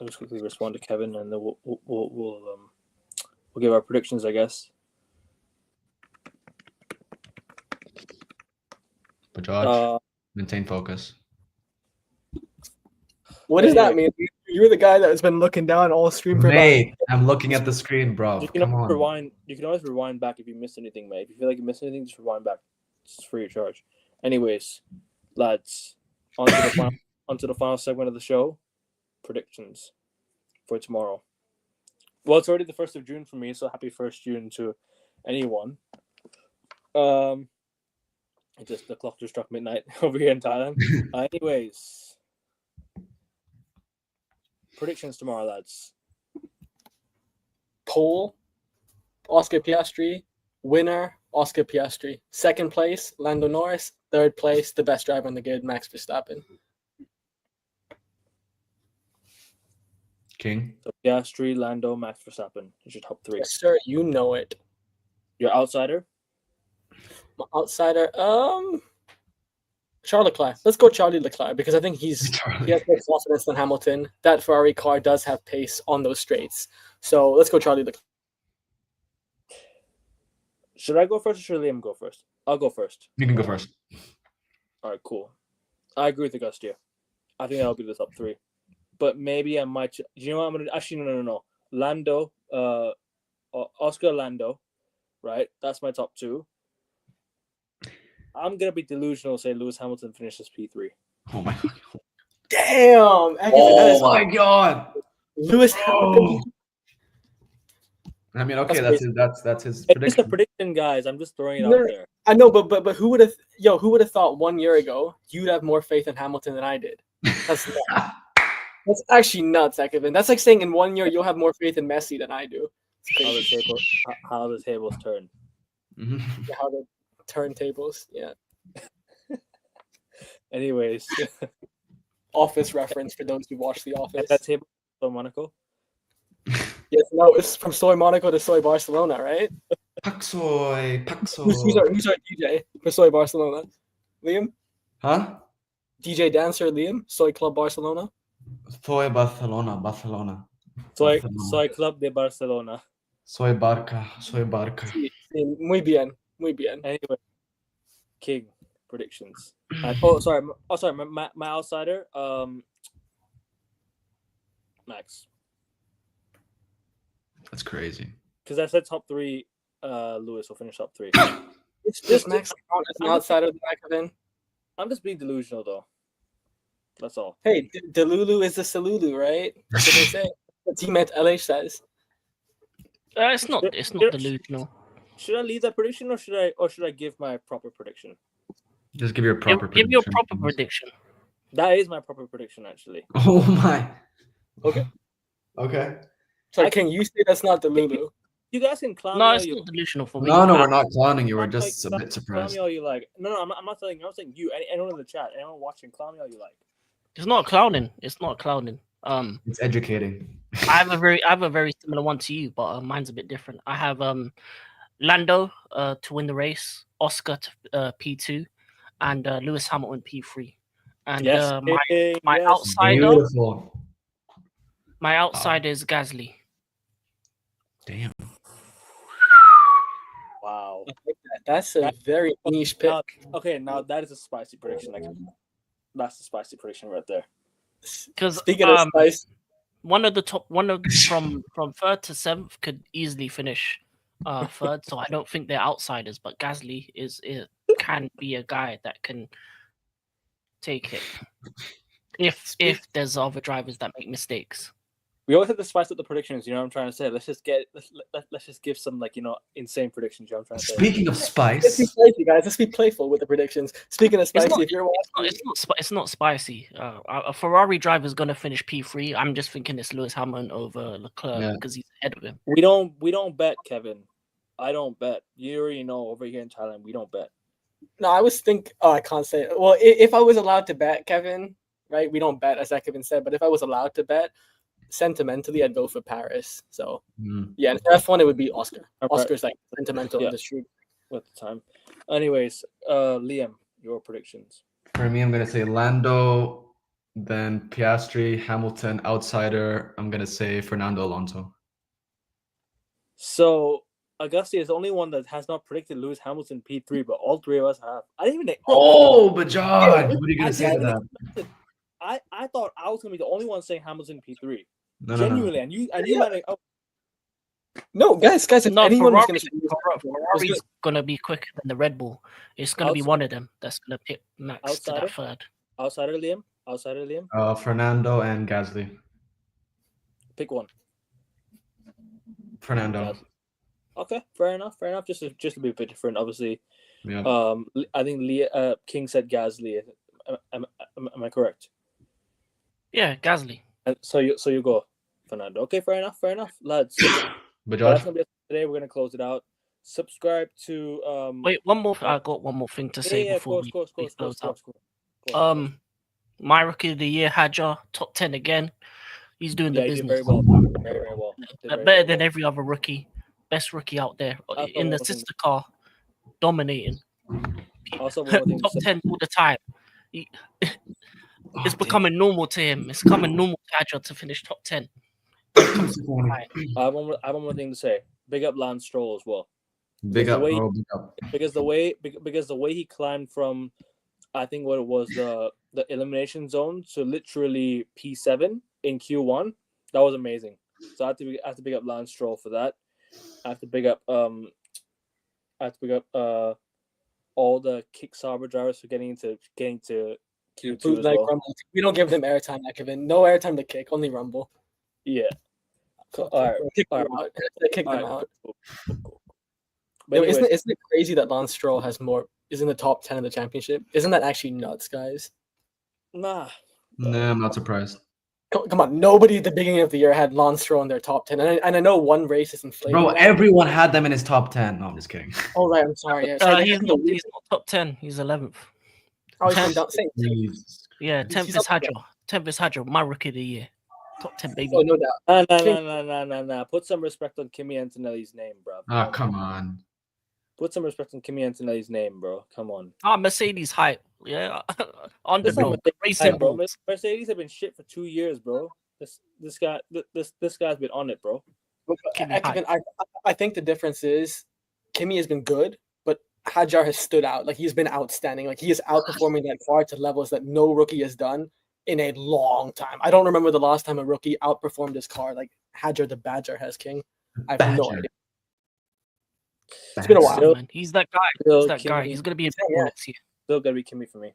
Speaker 2: just quickly respond to Kevin, and then we'll give our predictions, I guess.
Speaker 1: But George, maintain focus.
Speaker 3: What does that mean? You're the guy that has been looking down all stream for
Speaker 1: Mate, I'm looking at the screen, bro.
Speaker 2: You can always rewind back if you missed anything, mate. If you feel like you missed anything, just rewind back. It's free of charge. Anyways, lads, onto the final segment of the show. Predictions for tomorrow. Well, it's already the 1st of June for me, so happy 1st June to anyone. The clock just struck midnight over here in Thailand. Anyways, predictions tomorrow, lads.
Speaker 3: Pole, Oscar Piastri. Winner, Oscar Piastri. Second place, Lando Norris. Third place, the best driver on the grid, Max Verstappen.
Speaker 1: King.
Speaker 2: So Piastri, Lando, Max Verstappen. It's your top 3.
Speaker 3: Yes, sir. You know it.
Speaker 2: Your outsider?
Speaker 3: My outsider, Charles Leclerc. Let's go Charlie Leclerc because I think he has more confidence than Hamilton. That Ferrari car does have pace on those straights. So let's go Charlie Leclerc.
Speaker 2: Should I go first or should Liam go first? I'll go first.
Speaker 1: You can go first.
Speaker 2: All right, cool. I agree with Agastya. I think that'll be the top 3. But maybe I might. Do you know what I'm gonna? Actually, no. Lando, Oscar Lando, right? That's my top 2. I'm gonna be delusional. Say Lewis Hamilton finishes P3.
Speaker 1: Oh my god.
Speaker 3: Damn!
Speaker 1: Oh my god.
Speaker 3: Lewis Hamilton.
Speaker 1: I mean, okay,
Speaker 3: That's
Speaker 1: that's his
Speaker 2: It's
Speaker 1: prediction.
Speaker 2: just a prediction, guys. I'm just throwing it
Speaker 3: No,
Speaker 2: out there.
Speaker 3: I know, but who would have thought 1 year ago you'd have more faith in Hamilton than I did? That's nuts. That's actually nuts, Ekevin. That's like saying in 1 year you'll have more faith in Messi than I do.
Speaker 2: How the tables turn.
Speaker 1: Mhm.
Speaker 3: Yeah, how the turntables, yeah.
Speaker 2: Anyways,
Speaker 3: Office reference for those who watch The Office.
Speaker 2: that table from Monaco.
Speaker 3: Yes, no, it's from Soy Monaco to Soy Barcelona, right?
Speaker 1: Paksoy.
Speaker 3: Who's our DJ for Soy Barcelona? Liam?
Speaker 1: Huh?
Speaker 3: DJ Dancer Liam? Soy Club Barcelona?
Speaker 1: Soy Barcelona.
Speaker 2: Soy
Speaker 1: Barcelona.
Speaker 2: Club de Barcelona.
Speaker 1: Soy Barca.
Speaker 3: Sí, muy bien.
Speaker 2: Anyway, King predictions. Sorry. My outsider. Max.
Speaker 1: That's crazy.
Speaker 2: Because I said top 3. Lewis will finish top 3.
Speaker 3: It's just Max count as an outsider of the Ekevin.
Speaker 2: I'm just being delusional though. That's all.
Speaker 3: Hey, Delulu is the Salulu, right? That's what they say. The team at LH says.
Speaker 4: It's not delusional.
Speaker 2: Should I leave that prediction or should I give my proper prediction?
Speaker 1: Just give your proper
Speaker 4: Give your
Speaker 1: prediction.
Speaker 4: proper prediction.
Speaker 2: That is my proper prediction, actually.
Speaker 1: Oh my.
Speaker 3: Okay.
Speaker 1: Okay.
Speaker 3: So, King, you say that's not Delulu.
Speaker 2: You guys can clown
Speaker 4: No,
Speaker 2: me all
Speaker 4: it's
Speaker 2: you
Speaker 4: not delusional for me.
Speaker 1: No, we're not clowning you. We're
Speaker 2: clown
Speaker 1: just a bit
Speaker 2: clown
Speaker 1: surprised.
Speaker 2: me all you like. No, I'm not saying. I'm saying you. Anyone in the chat, anyone watching, clown me all you like.
Speaker 4: It's not clowning. It's not clowning.
Speaker 1: It's educating.
Speaker 4: I have a very similar one to you, but mine's a bit different. I have Lando to win the race, Oscar to P2, and Lewis Hamilton P3. And
Speaker 2: Yes.
Speaker 4: my
Speaker 2: Yes.
Speaker 4: outsider,
Speaker 1: Beautiful.
Speaker 4: my outsider is Gasly.
Speaker 1: Damn.
Speaker 2: Wow.
Speaker 3: That's a very niche pick.
Speaker 2: Now that is a spicy prediction. That's a spicy prediction right there.
Speaker 4: Because
Speaker 3: Speaking of spice,
Speaker 4: one of from 3rd to 7th could easily finish 3rd, so I don't think they're outsiders. But Gasly can be a guy that can take it if there's other drivers that make mistakes.
Speaker 2: We always have to spice up the predictions. You know what I'm trying to say? Let's just give some insane predictions. You know what I'm trying to say?
Speaker 1: Speaking of
Speaker 3: let's be
Speaker 1: spice,
Speaker 3: spicy, guys. Let's be playful with the predictions. Speaking of spicy,
Speaker 4: not-
Speaker 3: if you're watching,
Speaker 4: It's not spicy. A Ferrari driver is going to finish P3. I'm just thinking it's Lewis Hamilton over Leclerc because he's ahead of him.
Speaker 2: We don't bet, Kevin. I don't bet. You already know over here in Thailand, we don't bet.
Speaker 3: no, I was think. Oh, I can't say it. Well, if I was allowed to bet, Kevin, right? We don't bet, as that Kevin said. But if I was allowed to bet, sentimentally, I'd go for Paris. So yeah, and for F1, it would be Oscar.
Speaker 2: Okay.
Speaker 3: Oscar's like sentimental
Speaker 2: Yeah.
Speaker 3: industry.
Speaker 2: At the time. Anyways, Liam, your predictions.
Speaker 1: for me, I'm gonna say Lando, then Piastri, Hamilton, outsider. I'm gonna say Fernando Alonso.
Speaker 2: So Agastya is the only one that has not predicted Lewis Hamilton P3, but all 3 of us have. I didn't even.
Speaker 1: Oh, but John, what are you gonna say to that?
Speaker 2: I thought I was gonna be the only one saying Hamilton P3.
Speaker 1: No.
Speaker 2: Genuinely, and you like, oh,
Speaker 3: No, guys, if
Speaker 4: No,
Speaker 3: anyone was going
Speaker 4: Ferrari's
Speaker 3: to
Speaker 4: going to be quicker than the Red Bull. It's going to be one of them that's going to pick Max to that
Speaker 2: Outsider?
Speaker 4: 3rd.
Speaker 2: outsider Liam,
Speaker 1: Fernando and Gasly.
Speaker 2: pick one.
Speaker 1: Fernando.
Speaker 2: Okay, fair enough. Just to be a bit different, obviously.
Speaker 1: Yeah.
Speaker 2: I think King said Gasly. Am I correct?
Speaker 4: Yeah, Gasly.
Speaker 2: And so you go, Fernando. Okay, fair enough, lads.
Speaker 1: But
Speaker 2: Well, that's
Speaker 1: Josh,
Speaker 2: gonna be it for today. We're gonna close it out. Subscribe to
Speaker 4: Wait, one more. I got one more thing to say
Speaker 2: yeah, of
Speaker 4: before
Speaker 2: course,
Speaker 4: we close out.
Speaker 2: Course.
Speaker 4: My rookie of the year, Hadjar, top 10 again. He's doing the
Speaker 2: Yeah, he did
Speaker 4: business.
Speaker 2: very well. Very well.
Speaker 4: Better than every other rookie. Best rookie out there
Speaker 2: That's
Speaker 4: in the
Speaker 2: one thing.
Speaker 4: sister car, dominating.
Speaker 2: Also, one more thing to
Speaker 4: Top
Speaker 2: say.
Speaker 4: 10 all the time. It's becoming normal to him. It's becoming normal to Hadjar to finish top 10.
Speaker 2: I have one more thing to say. Big up Lance Stroll as well.
Speaker 1: big up,
Speaker 2: the way,
Speaker 1: bro. Big up.
Speaker 2: because the way he climbed from, I think what it was, the elimination zone to literally P7 in Q1, that was amazing. So I have to big up Lance Stroll for that. I have to big up all the Kick Sauber drivers for getting to Q2 as well.
Speaker 3: Rumble. We don't give them airtime, Kevin. No airtime to kick, only Rumble.
Speaker 2: Yeah. All right.
Speaker 3: Kick them out. Kick them out.
Speaker 2: Cool.
Speaker 3: Yo, isn't it crazy that Lance Stroll is in the top 10 of the championship? Isn't that actually nuts, guys?
Speaker 2: Nah,
Speaker 1: I'm not surprised.
Speaker 3: Come on, nobody at the beginning of the year had Lance Stroll in their top 10. And I know one race is inflated.
Speaker 1: Bro, everyone had them in his top 10. No, I'm just kidding.
Speaker 3: Oh, right, I'm sorry. Yeah,
Speaker 4: He's not top 10. He's 11th.
Speaker 3: Oh, he's down.
Speaker 4: Yeah, 10th is Hadjar. 10th is Hadjar, my rookie of the year. Top 10, baby.
Speaker 3: Oh, no doubt.
Speaker 2: Nah. Put some respect on Kimi Antonelli's name, bro.
Speaker 1: Oh, come on.
Speaker 2: Put some respect on Kimi Antonelli's name, bro. Come on.
Speaker 4: Mercedes hype. Yeah. Underdog.
Speaker 2: Racing, bro. Mercedes have been shit for 2 years, bro. This guy's been on it, bro.
Speaker 3: I think the difference is Kimi has been good, but Hadjar has stood out. Like, he's been outstanding. Like, he is outperforming that far to levels that no rookie has done in a long time. I don't remember the last time a rookie outperformed his car like Hadjar the Badger has, King. I have no idea. It's been a while.
Speaker 4: Man. He's that guy. He's gonna be a big next year.
Speaker 2: Still gonna be Kimi for me.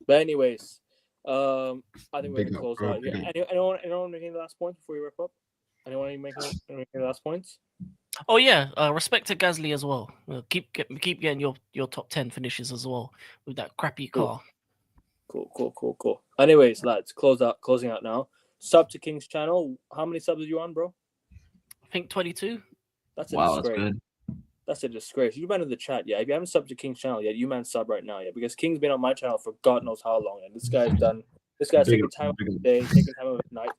Speaker 2: But anyways, I think we're gonna close out. Yeah. Anyone making the last point before we wrap up? Anyone making the last points?
Speaker 4: Oh yeah, respect to Gasly as well. Keep getting your top 10 finishes as well with that crappy car.
Speaker 2: Cool. Anyways, lads, closing out now. Sub to King's channel. How many subs are you on, bro?
Speaker 4: I think 22.
Speaker 2: That's a disgrace. That's good. That's a disgrace. You man in the chat, yeah. If you haven't subbed to King's channel yet, you man sub right now, yeah. Because King's been on my channel for God knows how long, and this guy's taking time of the day, taking time of the night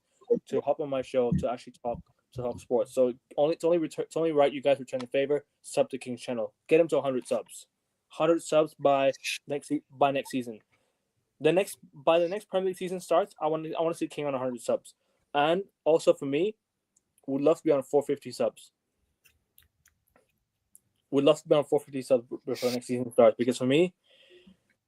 Speaker 2: to hop on my show to actually talk sports. So it's only right you guys return the favor. Sub to King's channel. Get him to 100 subs. 100 subs by next season. By the next Premier League season starts, I want to see King on 100 subs. And also for me, would love to be on 450 subs. Would love to be on 450 subs before the next season starts, because for me,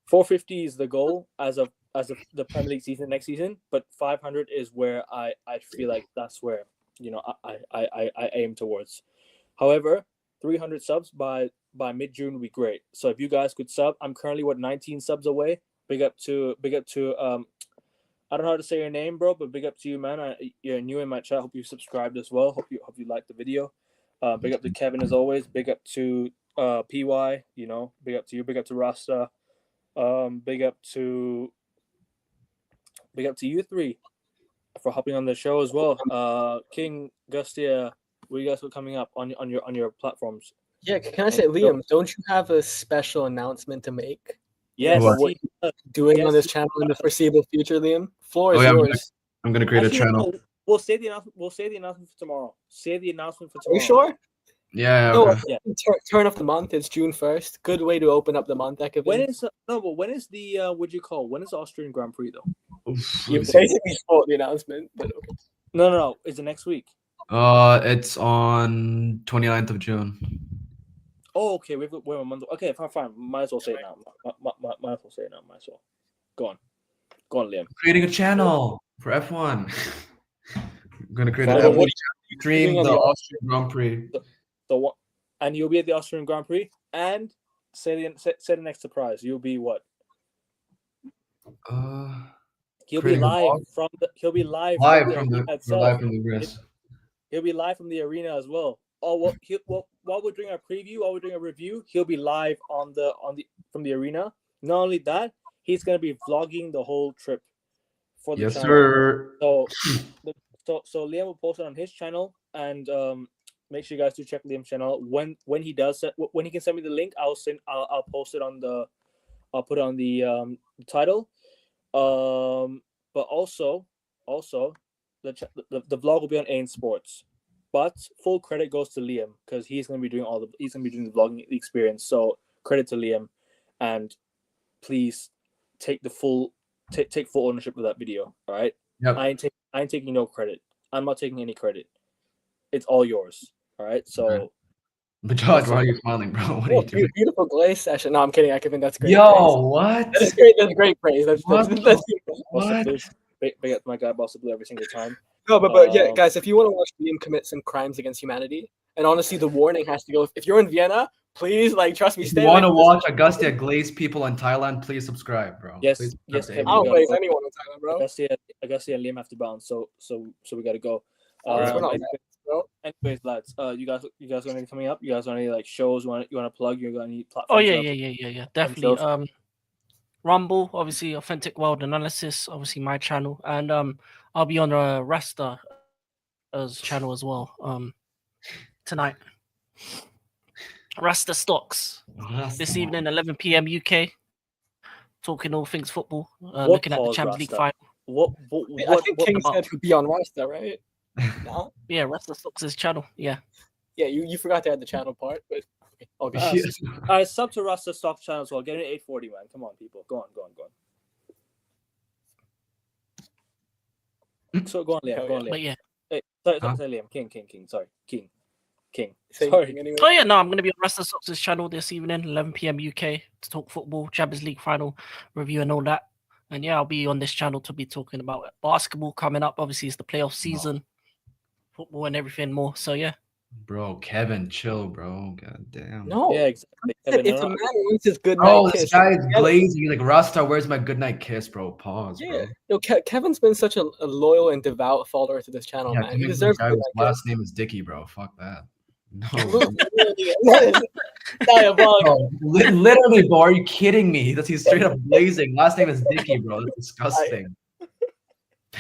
Speaker 2: 450 is the goal as of the Premier League season next season. But 500 is where I feel like that's where I aim towards. However, 300 subs by mid-June would be great. So if you guys could sub, I'm currently 19 subs away. Big up to I don't know how to say your name, bro, but big up to you, man. You're new in my chat. Hope you subscribed as well. Hope you liked the video. Big up to Kevin as always. Big up to PY. Big up to you. Big up to Rasta. Big up to you three for hopping on the show as well. King, Agastya, what you guys got coming up on your platforms?
Speaker 3: Yeah, can I say, Liam? Don't you have a special announcement to make?
Speaker 2: Yes,
Speaker 3: what doing on this channel in the foreseeable future, Liam? Floor is yours.
Speaker 1: I'm gonna create a channel.
Speaker 2: We'll say the announcement for tomorrow. Say the announcement for tomorrow.
Speaker 3: Are you sure?
Speaker 1: Yeah.
Speaker 3: No,
Speaker 1: okay.
Speaker 3: Turn of the month. It's June 1st. Good way to open up the month.
Speaker 2: When is the when is the Austrian Grand Prix though?
Speaker 3: You basically spoiled the announcement. But okay.
Speaker 2: No. Is it next week?
Speaker 1: It's on 29th of June.
Speaker 2: Oh, okay. We're a month. Okay, fine. Might as well say it now. Might as well say it now. Might as well. Go on, Liam.
Speaker 1: Creating a channel for F1. I'm gonna create an F1 stream the Austrian Grand Prix.
Speaker 2: So what? And you'll be at the Austrian Grand Prix. And say the next surprise. You'll be what? He'll be live from the. He'll be live from the
Speaker 1: race.
Speaker 2: He'll be live from the arena as well. Oh, while we're doing our preview, while we're doing a review, he'll be live from the arena. Not only that, he's gonna be vlogging the whole trip for the
Speaker 1: Yes,
Speaker 2: channel.
Speaker 1: sir.
Speaker 2: So Liam will post it on his channel, and make sure you guys do check Liam's channel. When he does when he can send me the link, I'll post it on the put it on the title. But also the vlog will be on AIN Sports, but full credit goes to Liam because he's gonna be doing the vlogging experience. So credit to Liam, and please take full ownership of that video. All right.
Speaker 1: Yep.
Speaker 2: I ain't taking no credit. I'm not taking any credit. It's all yours. All right. So.
Speaker 1: But George, why are you smiling, bro? What are you doing?
Speaker 3: Beautiful glaze session. No, I'm kidding. I think that's great.
Speaker 1: Yo,
Speaker 3: praise.
Speaker 1: what?
Speaker 3: That's great. That's great praise. That's
Speaker 1: What?
Speaker 2: What? Big up to my guy, Boss Blue, every single time.
Speaker 3: No, but yeah, guys, if you want to watch Liam commit some crimes against humanity, and honestly, the warning has to go. If you're in Vienna, please, trust me,
Speaker 1: If
Speaker 3: stay
Speaker 1: you
Speaker 3: away
Speaker 1: want to
Speaker 3: from
Speaker 1: watch Agastya glaze people in Thailand, please subscribe, bro.
Speaker 2: Yes,
Speaker 1: Please
Speaker 2: yes,
Speaker 1: subscribe.
Speaker 3: I don't glaze anyone in Thailand, bro.
Speaker 2: Agastya and Liam have to bounce, so we gotta go.
Speaker 3: We're not bro.
Speaker 2: Anyways, lads, you guys got anything coming up? You guys got any shows you want to plug? You got any platforms?
Speaker 4: Oh yeah, definitely. Rumble, obviously, Authentic World Analysis, obviously my channel, and I'll be on Rasta channel as well tonight. Rasta Stocks this evening, 11 p.m. UK, talking all things football, looking at the Champions League final.
Speaker 3: I think King said to be on Rasta, right? No?
Speaker 4: Yeah, Rasta Stocks' channel. Yeah,
Speaker 3: you forgot to add the channel part, but okay.
Speaker 2: I sub to Rasta Stock channel as well. Get an 840, man. Come on, people. Go on. So go on, Liam. Go on, Liam.
Speaker 4: but yeah.
Speaker 2: Hey, sorry, Liam. King. Sorry, King.
Speaker 3: Sorry. Anyway.
Speaker 4: Oh yeah, no, I'm gonna be on Rasta Stocks' channel this evening, 11 p.m. UK, to talk football, Champions League final review, and all that. And yeah, I'll be on this channel to be talking about basketball coming up. Obviously, it's the playoff season, football, and everything more. So yeah.
Speaker 1: Bro, Kevin, chill, bro. God damn.
Speaker 3: No.
Speaker 2: Yeah, exactly.
Speaker 3: If a man wants his good
Speaker 1: Oh,
Speaker 3: night
Speaker 1: this
Speaker 3: kiss,
Speaker 1: guy's glazing. He's like, Rasta, where's my good night kiss, bro? Pause,
Speaker 3: yeah.
Speaker 1: bro.
Speaker 3: Yo, Kevin's been such a loyal and devout follower to this channel,
Speaker 1: Yeah,
Speaker 3: man. He
Speaker 1: Kevin's
Speaker 3: deserves
Speaker 1: guy
Speaker 3: a good
Speaker 1: whose
Speaker 3: night
Speaker 1: last name is Dicky, bro. Fuck that. No.
Speaker 3: kiss. Diabolical.
Speaker 1: Bro, literally, bro. Are you kidding me? He's straight up blazing. Last name is Dicky, bro. That's disgusting.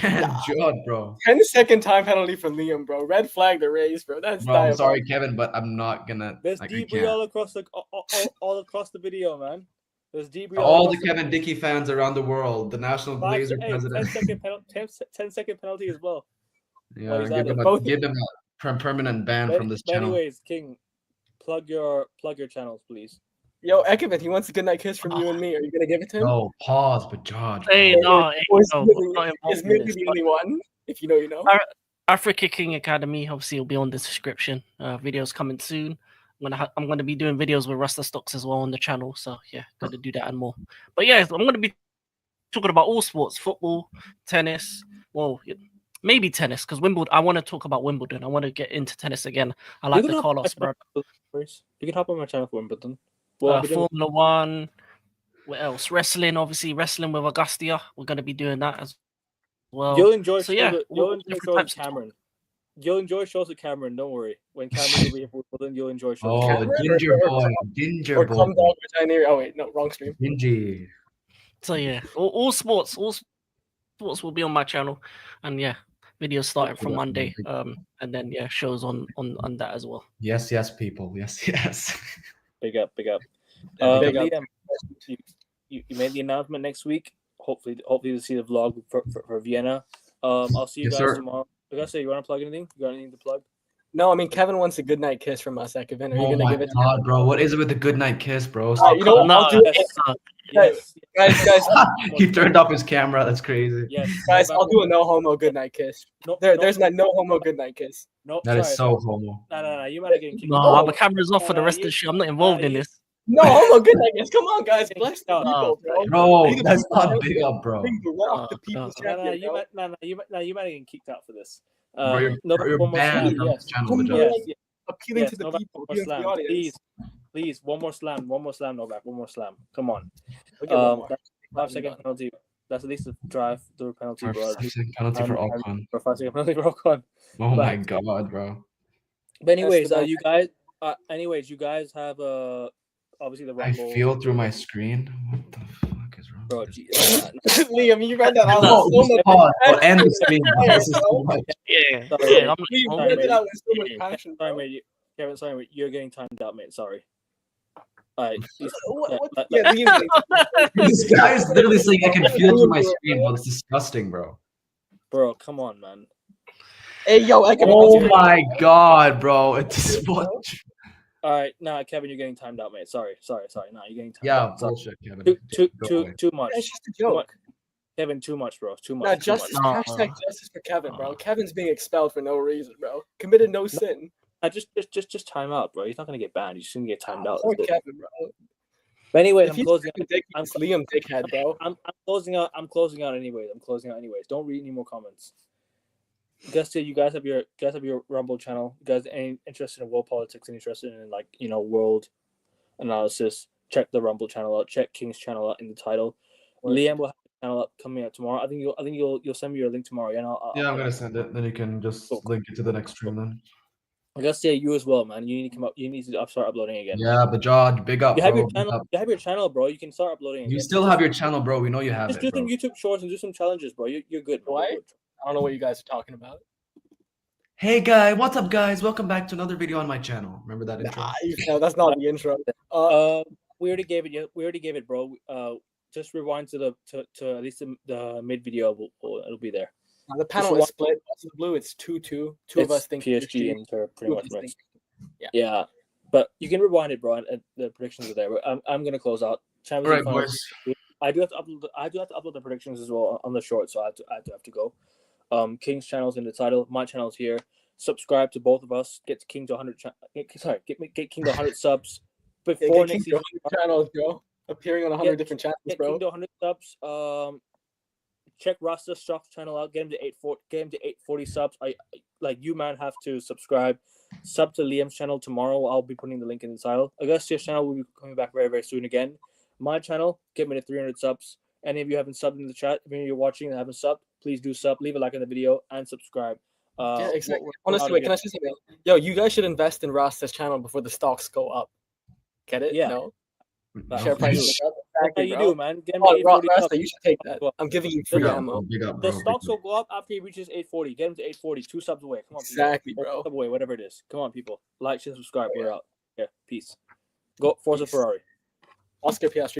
Speaker 1: Man, God, bro.
Speaker 3: 10-second time penalty for Liam, bro. Red flag the Rays, bro. That's
Speaker 1: Bro, I'm sorry, Kevin, but I'm not gonna.
Speaker 2: There's
Speaker 1: like,
Speaker 2: debris all across the video, man. There's debris
Speaker 1: all the Kevin Dickey fans around the world, the National
Speaker 2: 5
Speaker 1: Blazer president.
Speaker 2: 10-second penalty as well.
Speaker 1: Yeah,
Speaker 2: Oh,
Speaker 1: give them a permanent ban from this channel.
Speaker 2: Anyways, King, plug your channels, please.
Speaker 3: Yo, Ekevin, he wants a good night kiss from you and me. Are you gonna give it to him?
Speaker 1: No, pause, but George.
Speaker 4: Hey, no,
Speaker 3: He's maybe the only one. If you know, you know.
Speaker 4: Africa King Academy, obviously, will be on the description. Videos coming soon. I'm gonna be doing videos with Rasta Stocks as well on the channel. So yeah, gonna do that and more. But yeah, I'm gonna be talking about all sports: football, tennis. Well, maybe tennis, because Wimbledon. I want to talk about Wimbledon. I want to get into tennis again. I like the Carlos brother.
Speaker 2: You can hop on my channel for Wimbledon.
Speaker 4: Formula One. What else? Wrestling, obviously, wrestling with Agastya. We're gonna be doing that as well.
Speaker 2: You'll enjoy.
Speaker 4: So yeah,
Speaker 2: you'll enjoy shows with Cameron. You'll enjoy shows with Cameron. Don't worry. When Cameron will be here for Wimbledon, you'll enjoy shows.
Speaker 1: Oh, ginger boy.
Speaker 3: Come dog vagina. Oh wait, no, wrong stream.
Speaker 1: Gingy.
Speaker 4: So yeah, all sports will be on my channel, and yeah, videos starting from Monday. And then yeah, shows on that as well.
Speaker 1: Yes, people. Yes.
Speaker 2: Big up. Liam, you made the announcement next week. Hopefully you'll see the vlog for Vienna. I'll see you guys tomorrow. Augusta, you want to plug anything? You got anything to plug?
Speaker 3: No, I mean Kevin wants a good night kiss from us, Ekevin. Are you gonna give it to him?
Speaker 1: Bro, what is it with the good night kiss, bro?
Speaker 3: You know what? I'll do it.
Speaker 2: Yes.
Speaker 3: Guys.
Speaker 1: He turned off his camera. That's crazy.
Speaker 2: Yes.
Speaker 3: Guys, I'll do a no homo good night kiss. There's no homo good night kiss.
Speaker 2: No,
Speaker 1: that is so homo.
Speaker 2: No. You might have getting kicked.
Speaker 4: No, the camera's off for the rest of the show. I'm not involved in this.
Speaker 3: No homo good night kiss. Come on, guys. Bless the people, bro.
Speaker 1: Bro, that's not big up, bro.
Speaker 2: You might have getting kicked out for this.
Speaker 1: You're banned from this channel.
Speaker 3: Appealing to the people, appealing to the audience.
Speaker 2: Please, one more slam, Novak, one more slam. Come on. 5-second penalty. That's at least a drive-through penalty, bro.
Speaker 1: 5-second penalty for Ocon.
Speaker 2: 5-second penalty for Ocon.
Speaker 1: Oh my god, bro.
Speaker 2: But anyways, you guys have obviously the Rumble.
Speaker 1: I feel through my screen. What the fuck is wrong?
Speaker 2: Bro,
Speaker 3: Liam, you read that out
Speaker 1: Oh,
Speaker 3: with so much
Speaker 1: pause.
Speaker 3: passion.
Speaker 1: End the stream. This is too much.
Speaker 4: Yeah,
Speaker 2: Sorry,
Speaker 4: yeah.
Speaker 3: Liam,
Speaker 4: I'm,
Speaker 3: you read
Speaker 2: mate.
Speaker 3: it out with so much
Speaker 4: Yeah.
Speaker 3: passion.
Speaker 2: sorry,
Speaker 3: bro.
Speaker 2: mate. Kevin, sorry, mate. You're getting timed out, mate. Sorry. All right.
Speaker 3: Yeah, Liam.
Speaker 1: This guy is literally saying I can feel it through my screen. Well, it's disgusting, bro.
Speaker 2: Bro, come on, man.
Speaker 3: Hey, yo, I can.
Speaker 1: Oh my god, bro. It's what?
Speaker 2: All right, nah, Kevin, you're getting timed out, mate. Sorry. Nah, you're getting timed
Speaker 1: Yeah,
Speaker 2: out. Sorry.
Speaker 1: bullshit, Kevin. Go away.
Speaker 2: Too much.
Speaker 3: It's just a
Speaker 2: Too much.
Speaker 3: joke.
Speaker 2: Kevin, too much, bro. Too much.
Speaker 3: Nah,
Speaker 2: too
Speaker 3: justice.
Speaker 2: much.
Speaker 3: Hashtag justice for Kevin, bro. Kevin's being expelled for no reason, bro. Committed no sin.
Speaker 2: Just time out, bro. He's not gonna get banned. He's just gonna get timed out.
Speaker 3: Poor
Speaker 2: That's it.
Speaker 3: Kevin, bro.
Speaker 2: But anyway,
Speaker 3: If
Speaker 2: I'm
Speaker 3: he's
Speaker 2: closing.
Speaker 3: I'm Liam dickhead, bro.
Speaker 2: I'm closing out. I'm closing out anyways. Don't read any more comments. Agastya, you guys have your Rumble channel. You guys any interested in world politics and interested in world analysis? Check the Rumble channel out. Check King's channel out in the title. Liam will have the channel up coming out tomorrow. I think you'll send me your link tomorrow. Yeah,
Speaker 1: I'm gonna send it. Then you can just link it to the next stream. Then.
Speaker 2: Agastya, you as well, man. You need to come up. You need to start uploading again.
Speaker 1: Yeah, but Jod, big up.
Speaker 2: You have
Speaker 1: bro.
Speaker 2: your channel. You have your channel, bro. You can start uploading.
Speaker 1: You
Speaker 2: again.
Speaker 1: still have your channel, bro. We know you have
Speaker 2: Just
Speaker 1: it.
Speaker 2: do some
Speaker 1: Bro.
Speaker 2: YouTube shorts and do some challenges, bro. You're good. Bro.
Speaker 3: What? I don't know what you guys are talking about.
Speaker 1: Hey guys, what's up, guys? Welcome back to another video on my channel. Remember that intro?
Speaker 3: No, that's not the intro.
Speaker 2: We already gave it. We already gave it, bro. Just rewind to at least the mid video. It'll be there.
Speaker 3: The panel is split. The blue, it's 2-2. Two of us think
Speaker 2: PSG and Inter pretty much
Speaker 3: think-
Speaker 2: mixed. Yeah, but you can rewind it, bro. And the predictions are there. I'm gonna close out.
Speaker 1: All right,
Speaker 2: Final.
Speaker 1: boys.
Speaker 2: I do have to upload the predictions as well on the short, so I have to go. King's channel's in the title. My channel's here. Subscribe to both of us. Get King to 100. Get King to 100 subs before next season.
Speaker 3: channels, bro. Appearing on 100 different channels,
Speaker 2: Get
Speaker 3: bro.
Speaker 2: King to 100 subs. Check Rasta Stock's channel out. Get him to 840 subs. You man have to subscribe. Sub to Liam's channel tomorrow. I'll be putting the link in the title. Agastya's channel will be coming back very, very soon again. My channel, get me to 300 subs. Any of you haven't subbed in the chat, if any of you watching and haven't subbed, please do sub. Leave a like on the video and subscribe.
Speaker 3: Yeah, exactly. Honestly, wait, can I say something? Yo, you guys should invest in Rasta's channel before the stocks go up. Get it?
Speaker 2: Yeah.
Speaker 3: No?
Speaker 2: No.
Speaker 3: Share price.
Speaker 2: That's how you do, man. Get him
Speaker 3: Oh,
Speaker 2: to 840
Speaker 3: Rasta,
Speaker 2: subs.
Speaker 3: you should take that. I'm giving you free
Speaker 1: Big up,
Speaker 3: ammo.
Speaker 1: bro. Big up,
Speaker 2: The
Speaker 1: bro.
Speaker 2: stocks will go up after he reaches 840. Get him to 840. 2 subs away. Come on, people.
Speaker 3: Exactly,
Speaker 2: Or
Speaker 3: bro.
Speaker 2: sub away, whatever it is. Come on, people. Like, share, subscribe. We're out. Yeah, peace. Go Forza Ferrari.
Speaker 3: Oscar Piastri.